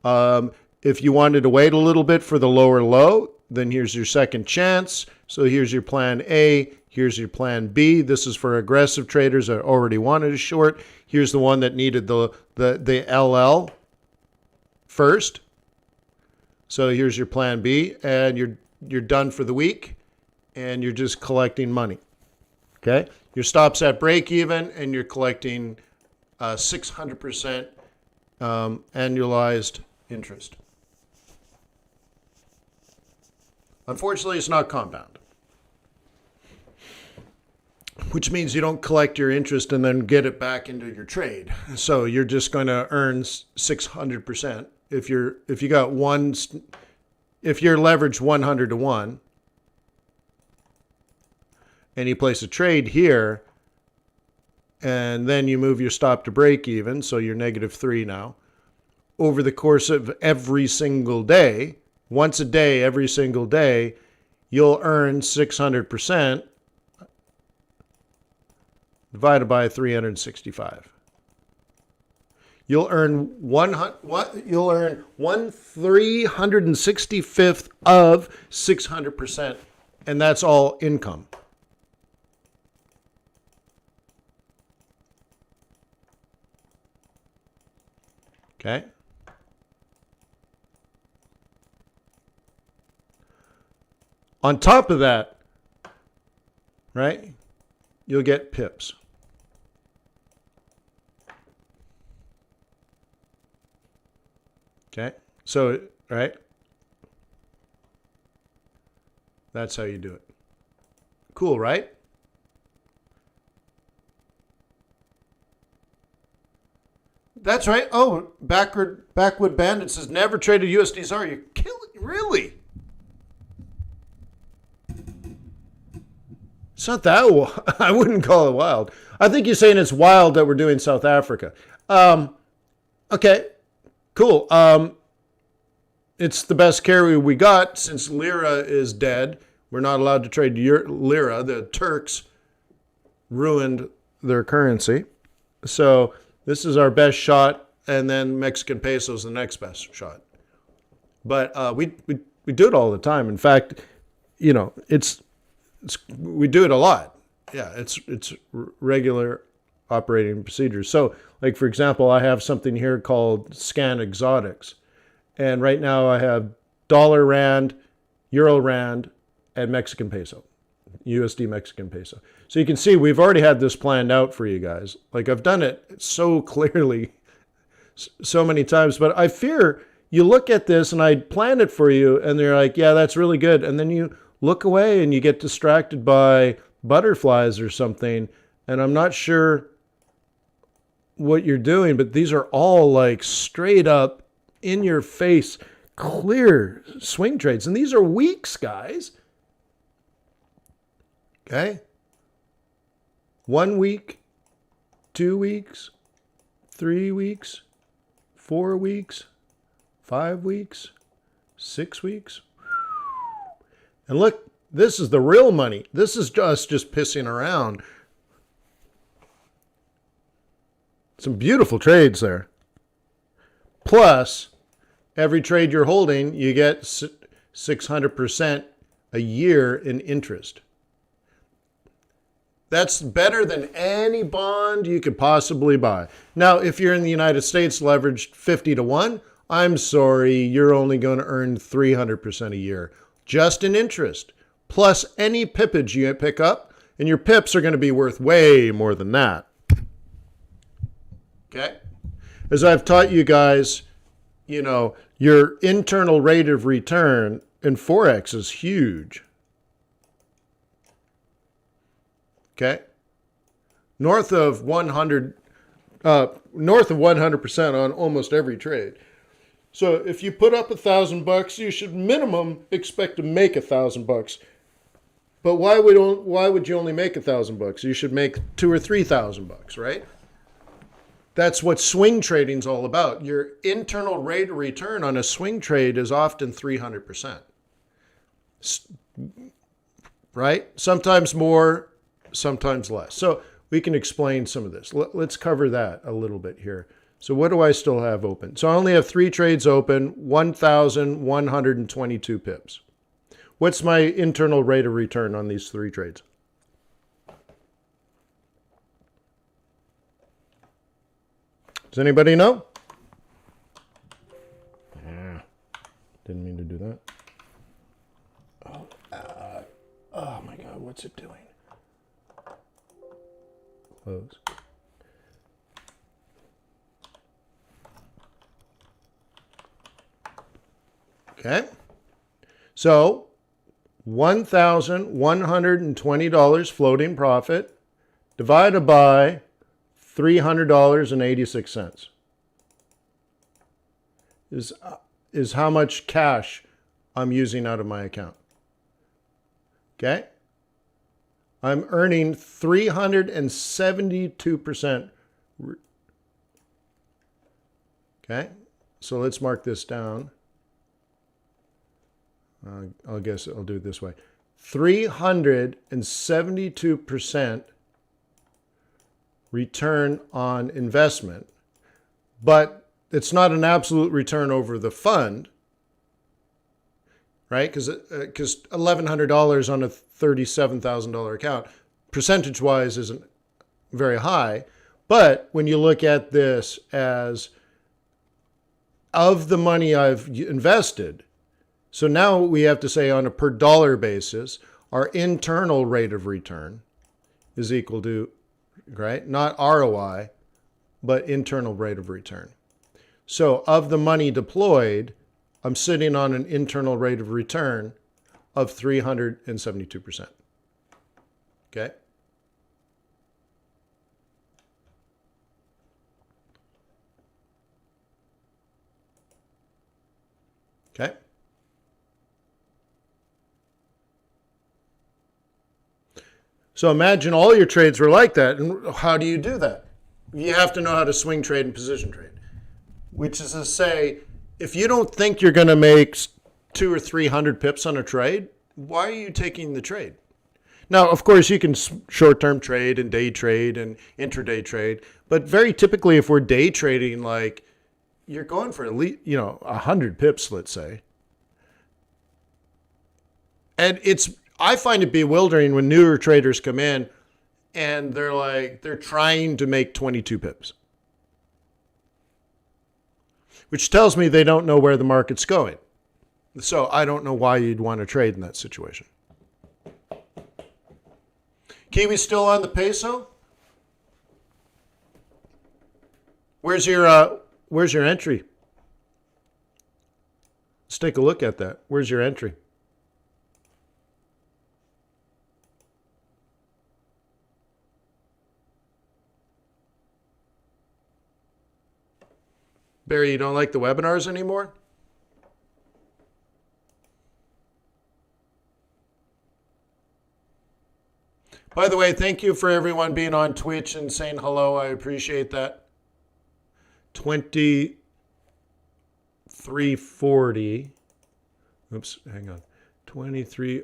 If you wanted to wait a little bit for the lower low, then here's your second chance. So here's your plan A. Here's your plan B. This is for aggressive traders that already wanted a short. Here's the one that needed the LL first. So here's your plan B, and you're done for the week, and you're just collecting money. Okay? Your stop's at break even, and you're collecting 600% annualized interest. Unfortunately, it's not compound, which means you don't collect your interest and then get it back into your trade. So you're just going to earn 600%. If you're leveraged 100 to 1 and you place a trade here and then you move your stop to break even, so you're -3 now, over the course of every single day, once a day, every single day, you'll earn 600% divided by 365. You'll earn 1/365th of 600%, and that's all income. Okay? On top of that, right, you'll get pips. Okay? So, right? That's how you do it. Cool, right? That's right. Oh, Backwood Bandit says never traded USDZR. You're killing, really? It's not that, I wouldn't call it wild. I think you're saying it's wild that we're doing South Africa. Okay, cool. It's the best carry we got since Lira is dead. We're not allowed to trade Lira. The Turks ruined their currency. So this is our best shot, and then Mexican peso is the next best shot. But we do it all the time. In fact, you know, we do it a lot. Yeah, it's regular operating procedures. So, like for example, I have something here called Scan Exotics, and right now I have dollar rand, euro rand, and Mexican peso, USD Mexican peso. So you can see we've already had this planned out for you guys. Like I've done it so clearly so many times, but I fear you look at this and I plan it for you and they're like, yeah, that's really good. And then you look away and you get distracted by butterflies or something. And I'm not sure what you're doing, but these are all like straight up in your face, clear swing trades. And these are weeks, guys. Okay. 1 week, 2 weeks, 3 weeks, 4 weeks, 5 weeks, 6 weeks. And look, this is the real money. This is us just pissing around. Some beautiful trades there. Plus, every trade you're holding, you get 600% a year in interest. That's better than any bond you could possibly buy. Now, if you're in the United States leveraged 50 to 1, I'm sorry, you're only going to earn 300% a year, just in interest, plus any pippage you pick up, and your pips are going to be worth way more than that. Okay? As I've taught you guys, you know, your internal rate of return in Forex is huge. Okay, north of 100% on almost every trade. So if you put up $1,000, you should minimum expect to make $1,000. But why would you only make $1,000? You should make $2,000 or $3,000, right? That's what swing trading is all about. Your internal rate of return on a swing trade is often 300%, right? Sometimes more, sometimes less. So we can explain some of this. Let's cover that a little bit here. So what do I still have open? So I only have 3 trades open, 1,122 pips. What's my internal rate of return on these 3 trades? Does anybody know? Yeah, didn't mean to do that. Oh my God, what's it doing? close. Okay. So $1,120 floating profit divided by $300.86 is how much cash I'm using out of my account. Okay? I'm earning 372%. Okay? So let's mark this down. I'll guess I'll do it this way. 372% return on investment, but it's not an absolute return over the fund, right? Because $1,100 on a $37,000 account, percentage-wise, isn't very high. But when you look at this as of the money I've invested, so now we have to say on a per dollar basis, our internal rate of return is equal to, right? Not ROI, but internal rate of return. So of the money deployed, I'm sitting on an internal rate of return of 372%. Okay? Okay? So imagine all your trades were like that. And how do you do that? You have to know how to swing trade and position trade, which is to say, if you don't think you're going to make 200 or 300 pips on a trade, why are you taking the trade? Now, of course, you can short-term trade and day trade and intraday trade, but very typically, if we're day trading, like you're going for at least 100 pips, let's say, and I find it bewildering when newer traders come in and they're trying to make 22 pips, which tells me they don't know where the market's going. So I don't know why you'd want to trade in that situation. Kiwi still on the peso? Where's your entry? Let's take a look at that. Where's your entry? Barry, you don't like the webinars anymore? By the way, thank you for everyone being on Twitch and saying hello. I appreciate that. 2340. Oops, hang on. 23.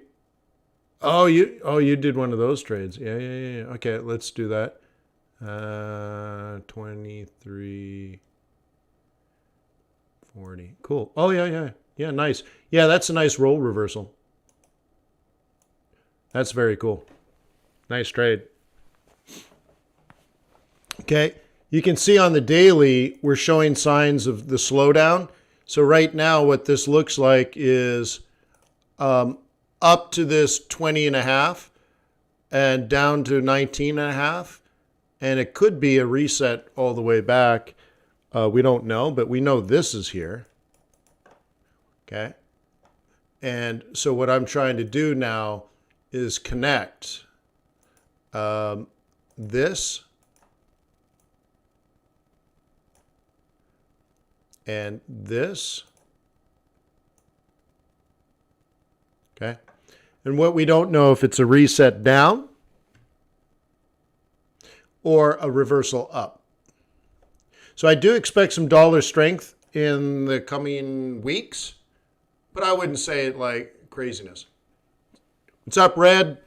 Oh, you did one of those trades. Yeah. Okay, let's do that. 2340. Cool. Oh, yeah. Yeah, nice. Yeah, that's a nice roll reversal. That's very cool. Nice trade. Okay. You can see on the daily, we're showing signs of the slowdown. So right now, what this looks like is up to this 20.5 and down to 19.5. And it could be a reset all the way back. We don't know, but we know this is here. Okay. And so what I'm trying to do now is connect this and this. Okay. And what we don't know if it's a reset down or a reversal up. So I do expect some dollar strength in the coming weeks, but I wouldn't say it like craziness. What's up, Red?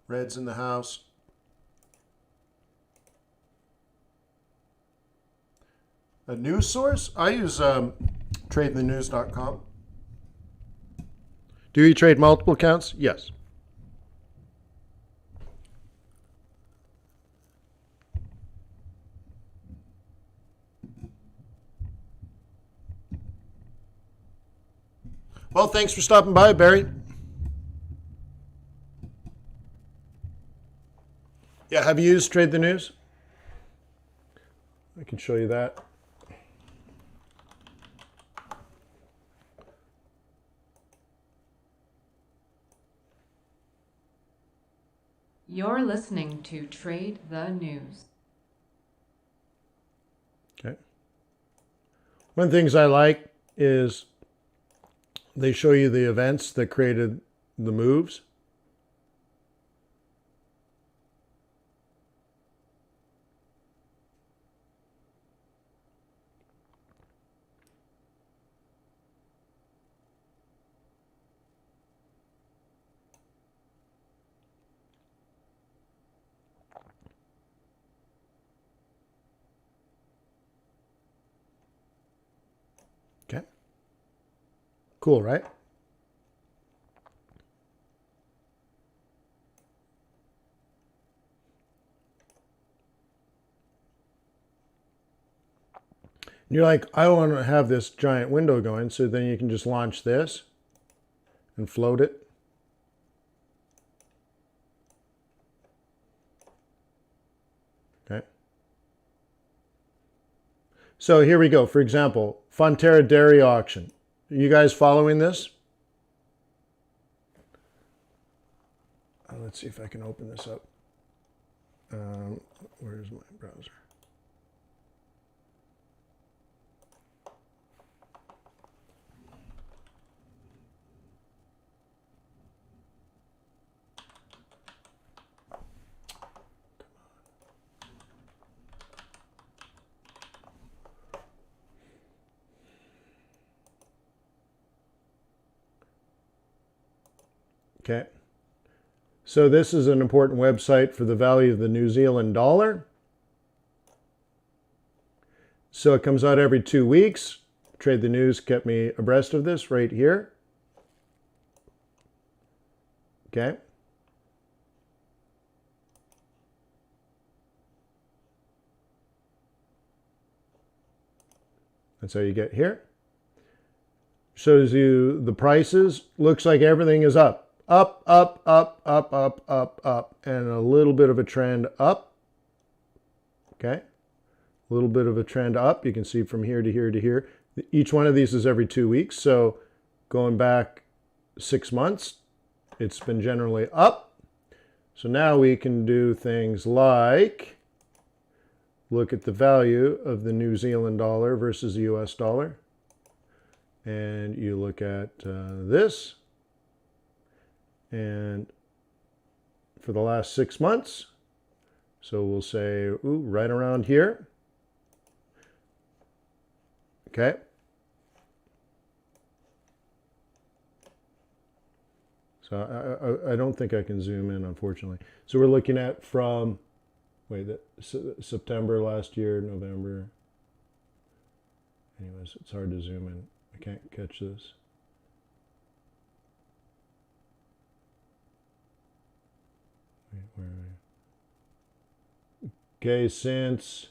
Red's in the house. A news source? I use tradethenews.com. Do you trade multiple accounts? Yes. Well, thanks for stopping by, Barry. Yeah, have you used Trade the News? I can show you that. You're listening to Trade the News. Okay. One of the things I like is they show you the events that created the moves. Okay. Cool, right? And you're like, I want to have this giant window going, so then you can just launch this and float it. Okay. So here we go. For example, Fonterra Dairy Auction. Are you guys following this? Let's see if I can open this up. Where's my browser? Okay. So this is an important website for the value of the New Zealand dollar. So it comes out every 2 weeks. Trade the News kept me abreast of this right here. Okay. That's how you get here. Shows you the prices. Looks like everything is up. Up, up, up, up, up, up, up. And a little bit of a trend up. Okay. A little bit of a trend up. You can see from here to here to here. Each one of these is every 2 weeks. So going back 6 months, it's been generally up. So now we can do things like look at the value of the New Zealand dollar versus the US dollar. And you look at this. And for the last 6 months, so we'll say, ooh, right around here. Okay. So I don't think I can zoom in, unfortunately. So we're looking at from, September last year, November. Anyways, it's hard to zoom in. I can't catch this. Okay, since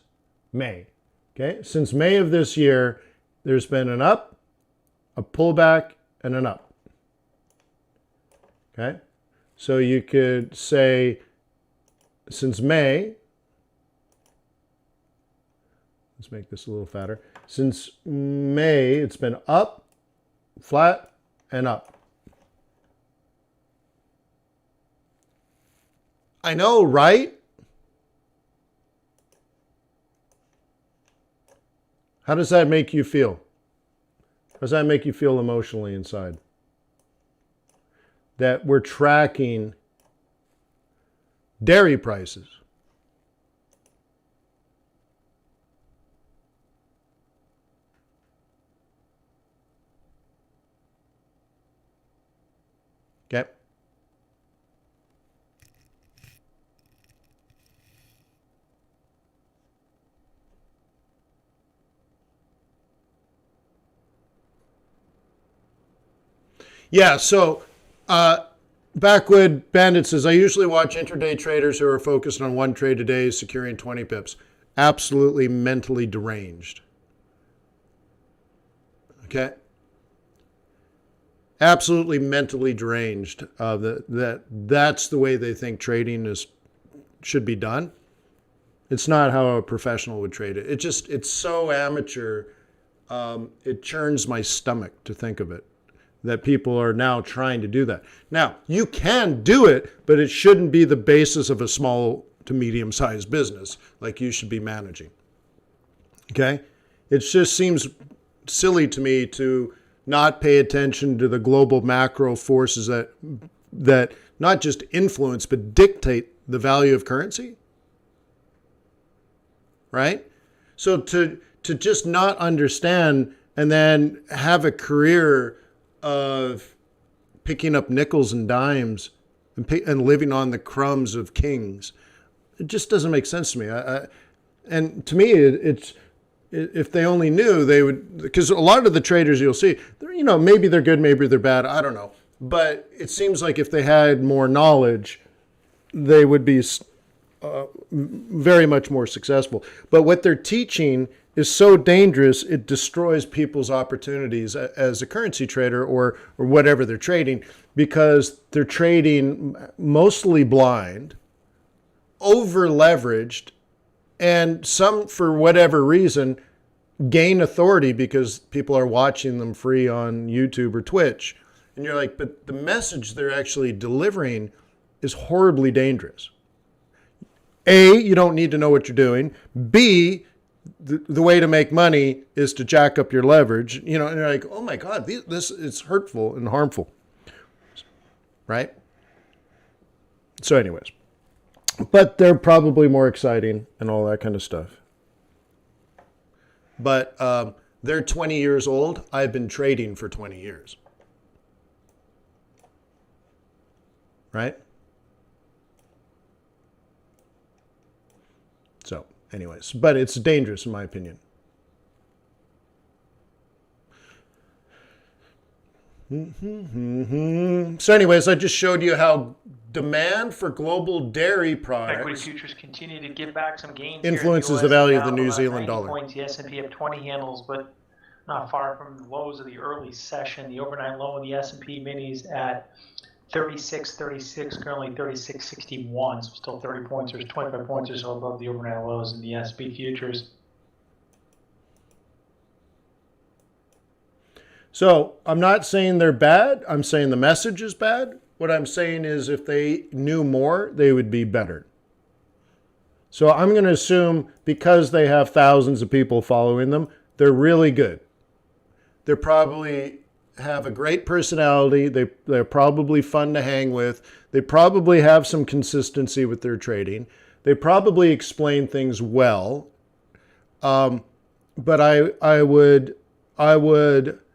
May. Okay, since May of this year, there's been an up, a pullback, and an up. Okay, so you could say since May, let's make this a little fatter. Since May, it's been up, flat, and up. I know, right? How does that make you feel? How does that make you feel emotionally inside? That we're tracking dairy prices. Okay. Yeah, so Backwood Bandit says, I usually watch intraday traders who are focused on one trade a day, securing 20 pips. Absolutely mentally deranged. Okay? absolutely mentally deranged. That's the way they think trading should be done. It's not how a professional would trade it. It's so amateur. It churns my stomach to think of it, that people are now trying to do that. Now, you can do it, but it shouldn't be the basis of a small to medium-sized business like you should be managing. Okay? It just seems silly to me to not pay attention to the global macro forces that not just influence but dictate the value of currency. Right? So to just not understand and then have a career of picking up nickels and dimes and living on the crumbs of kings, it just doesn't make sense to me. And to me, it's if they only knew, they would, because a lot of the traders you'll see, maybe they're good, maybe they're bad, I don't know. But it seems like if they had more knowledge, they would be very much more successful. But what they're teaching is so dangerous, it destroys people's opportunities as a currency trader or whatever they're trading, because they're trading mostly blind, over leveraged, and some, for whatever reason, gain authority because people are watching them free on YouTube or Twitch. And you're like, but the message they're actually delivering is horribly dangerous. A, you don't need to know what you're doing. B, the way to make money is to jack up your leverage. And you're like, oh my God, this is hurtful and harmful. Right? So anyways. But they're probably more exciting and all that kind of stuff. But they're 20 years old. I've been trading for 20 years. Right? So, anyways, but it's dangerous in my opinion. So anyways, I just showed you how demand for global dairy Equity products futures continue to give back some gains. influences the value of the New Zealand dollar. Points, the S&P up 20 handles, but not far from the lows of the early session. The overnight low in the S&P minis at 36.36, currently 36.61, so still 30 points or 25 points or so above the overnight lows in the S&P futures. So I'm not saying they're bad. I'm saying the message is bad. What I'm saying is if they knew more, they would be better. So I'm going to assume because they have thousands of people following them, they're really good. They probably have a great personality. They're probably fun to hang with. They probably have some consistency with their trading. They probably explain things well. But I would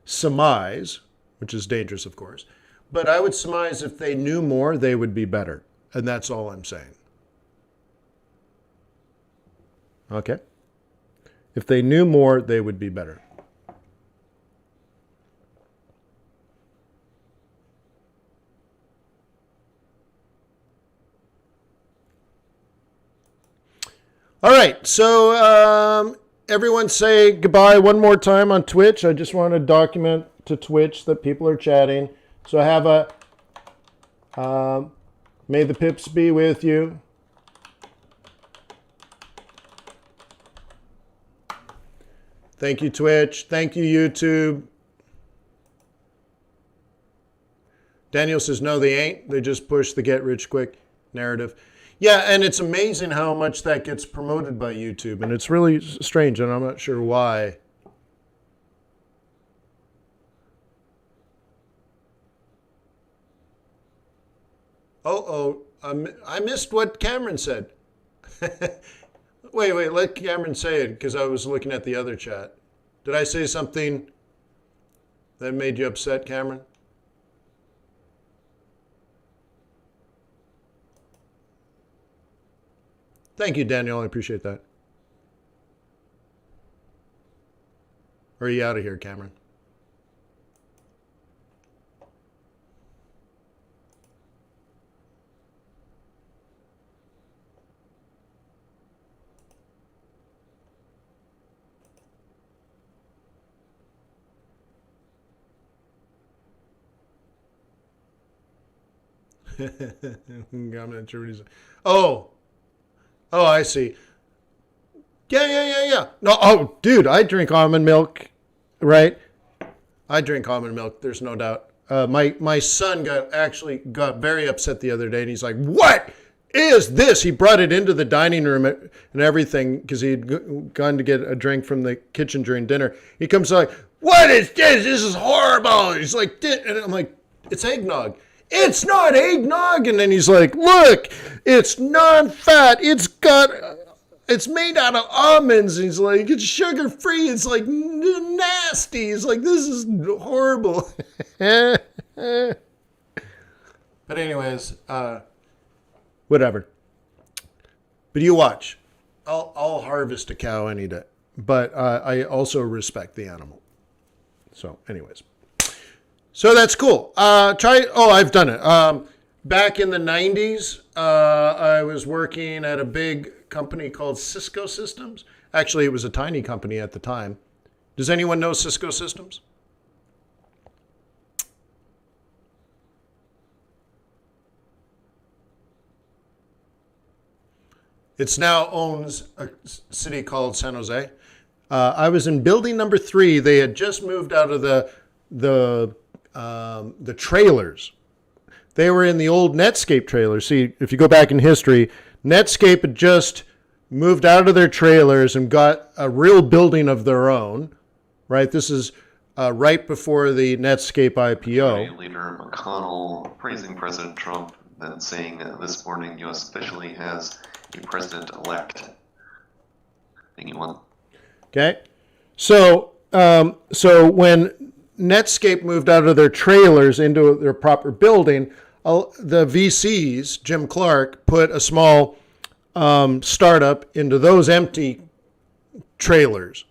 surmise, which is dangerous, of course, but I would surmise if they knew more, they would be better. And that's all I'm saying. Okay? If they knew more, they would be better. All right, so everyone say goodbye one more time on Twitch. I just want to document to Twitch that people are chatting. So I have may the pips be with you. Thank you, Twitch. Thank you, YouTube. Daniel says, no, they ain't. They just push the get rich quick narrative. Yeah, and it's amazing how much that gets promoted by YouTube. And it's really strange, and I'm not sure why. I missed what Cameron said. Wait, let Cameron say it, because I was looking at the other chat. Did I say something that made you upset, Cameron? Thank you, Daniel. I appreciate that. Or are you out of here, Cameron? I'm not sure what he's. Oh, I see. Yeah. No, oh, dude, I drink almond milk, right? I drink almond milk. There's no doubt. My son got very upset the other day, and he's like, "What is this?" He brought it into the dining room and everything because he'd gone to get a drink from the kitchen during dinner. He comes like, "What is this? This is horrible." He's like, and I'm like, "It's eggnog." "It's not eggnog." And then he's like, "Look, it's non-fat. It's made out of almonds." And he's like, "It's sugar-free." It's like nasty. He's like, "This is horrible." But anyways, whatever. But you watch. I'll harvest a cow any day. But I also respect the animal. So anyways. So that's cool. I've done it. Back in the 90s, I was working at a big company called Cisco Systems. Actually, it was a tiny company at the time. Does anyone know Cisco Systems? It now owns a city called San Jose. I was in building number 3. They had just moved out of the trailers. They were in the old Netscape trailers. See, if you go back in history, Netscape had just moved out of their trailers and got a real building of their own, right? This is right before the Netscape IPO. Leader McConnell praising President Trump, then saying this morning U.S. officially has a president-elect. Anyone? Okay, so when Netscape moved out of their trailers into their proper building, the VCs, Jim Clark, put a small startup into those empty trailers.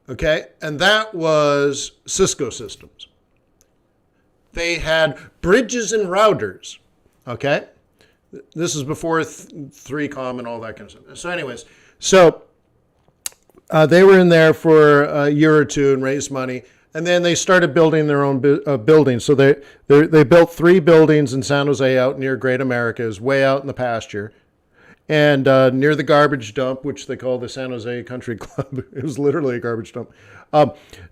Okay, and that was Cisco Systems. They had bridges and routers. Okay, this is before 3Com and all that kind of stuff. So anyways, they were in there for a year or two and raised money. And then they started building their own buildings. So they built 3 buildings in San Jose out near Great America. It was way out in the pasture. And near the garbage dump, which they call the San Jose Country Club. It was literally a garbage dump.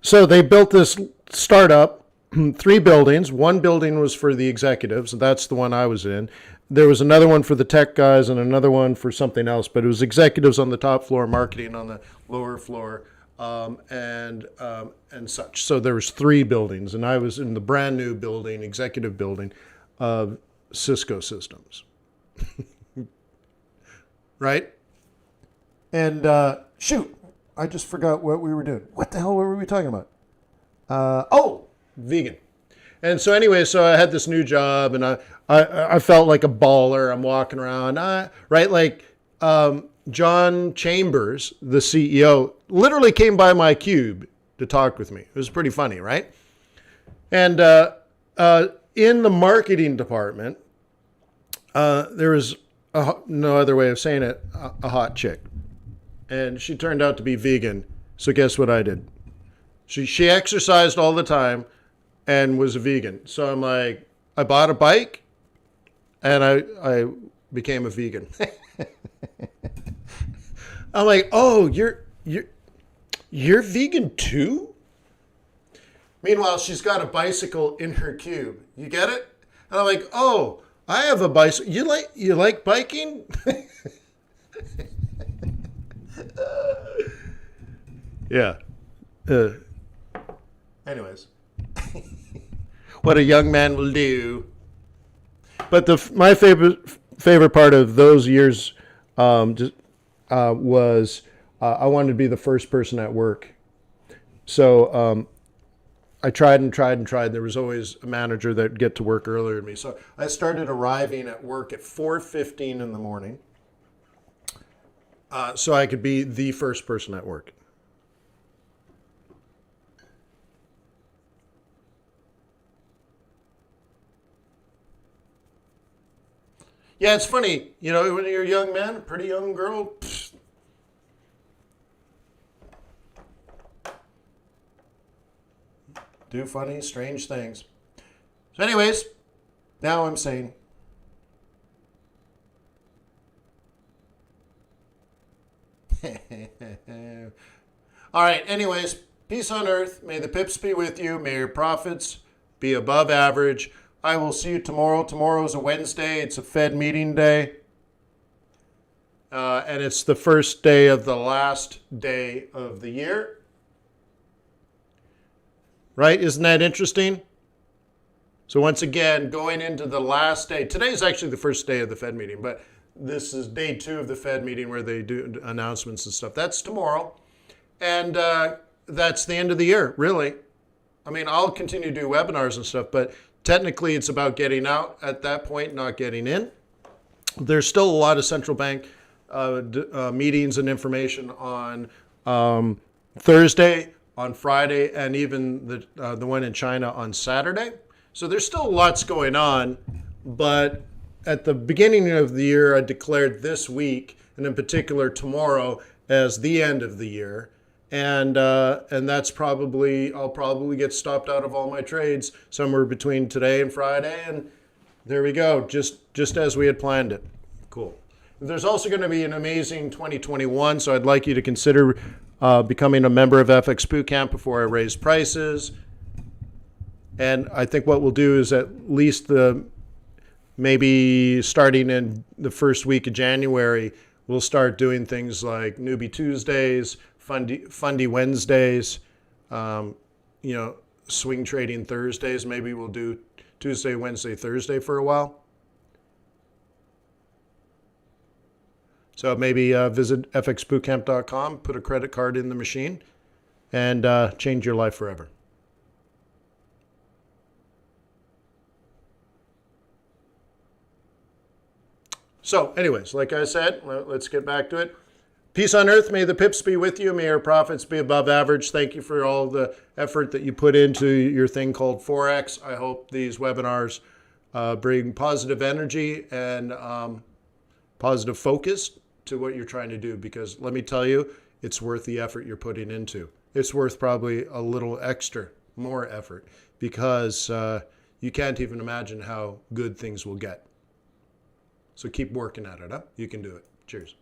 So they built this startup, 3 buildings. 1 building was for the executives. And that's the one I was in. There was another one for the tech guys and another one for something else. But it was executives on the top floor, marketing on the lower floor. And such. So there was 3 buildings, and I was in the brand new building, executive building of Cisco Systems. Right? And shoot, I just forgot what we were doing. What the hell were we talking about? Vegan. And so anyway, so I had this new job, and I felt like a baller. I'm walking around, right? Like John Chambers, the CEO, literally came by my cube to talk with me. It was pretty funny, right? And in the marketing department, there was, no other way of saying it, a hot chick. And she turned out to be vegan. So guess what I did? She exercised all the time and was a vegan. So I'm like, I bought a bike and I became a vegan. I'm like, oh, you're vegan too? Meanwhile, she's got a bicycle in her cube. You get it? And I'm like, oh, I have a bicycle. You like biking? Yeah. Anyways, what a young man will do. But my favorite part of those years was I wanted to be the first person at work. So I tried and tried and tried. There was always a manager that would get to work earlier than me. So I started arriving at work at 4:15 in the morning so I could be the first person at work. Yeah, it's funny. You know, when you're a young man, a pretty young girl, do funny, strange things. So anyways, now I'm sane. All right. Anyways, peace on earth. May the pips be with you. May your profits be above average. I will see you tomorrow. Tomorrow is a Wednesday. It's a Fed meeting day. And it's the first day of the last day of the year. Right? Isn't that interesting? So once again, going into the last day. Today is actually the first day of the Fed meeting, but this is day 2 of the Fed meeting where they do announcements and stuff. That's tomorrow. And that's the end of the year, really. I mean, I'll continue to do webinars and stuff, but technically it's about getting out at that point, not getting in. There's still a lot of central bank meetings and information on Thursday, on Friday, and even the one in China on Saturday. So there's still lots going on, but at the beginning of the year, I declared this week, and in particular tomorrow, as the end of the year. And that's probably, I'll probably get stopped out of all my trades somewhere between today and Friday. And there we go, just as we had planned it. Cool. There's also going to be an amazing 2021, so I'd like you to consider becoming a member of FX Bootcamp before I raise prices. And I think what we'll do is at least maybe starting in the first week of January, we'll start doing things like Newbie Tuesdays, Fundy Wednesdays, swing trading Thursdays. Maybe we'll do Tuesday, Wednesday, Thursday for a while. So maybe visit fxbootcamp.com, put a credit card in the machine, and change your life forever. So anyways, like I said, let's get back to it. Peace on earth. May the pips be with you. May your profits be above average. Thank you for all the effort that you put into your thing called Forex. I hope these webinars bring positive energy and positive focus to what you're trying to do, because let me tell you, it's worth the effort you're putting into. It's worth probably a little extra, more effort, because you can't even imagine how good things will get. So keep working at it, huh? You can do it. Cheers.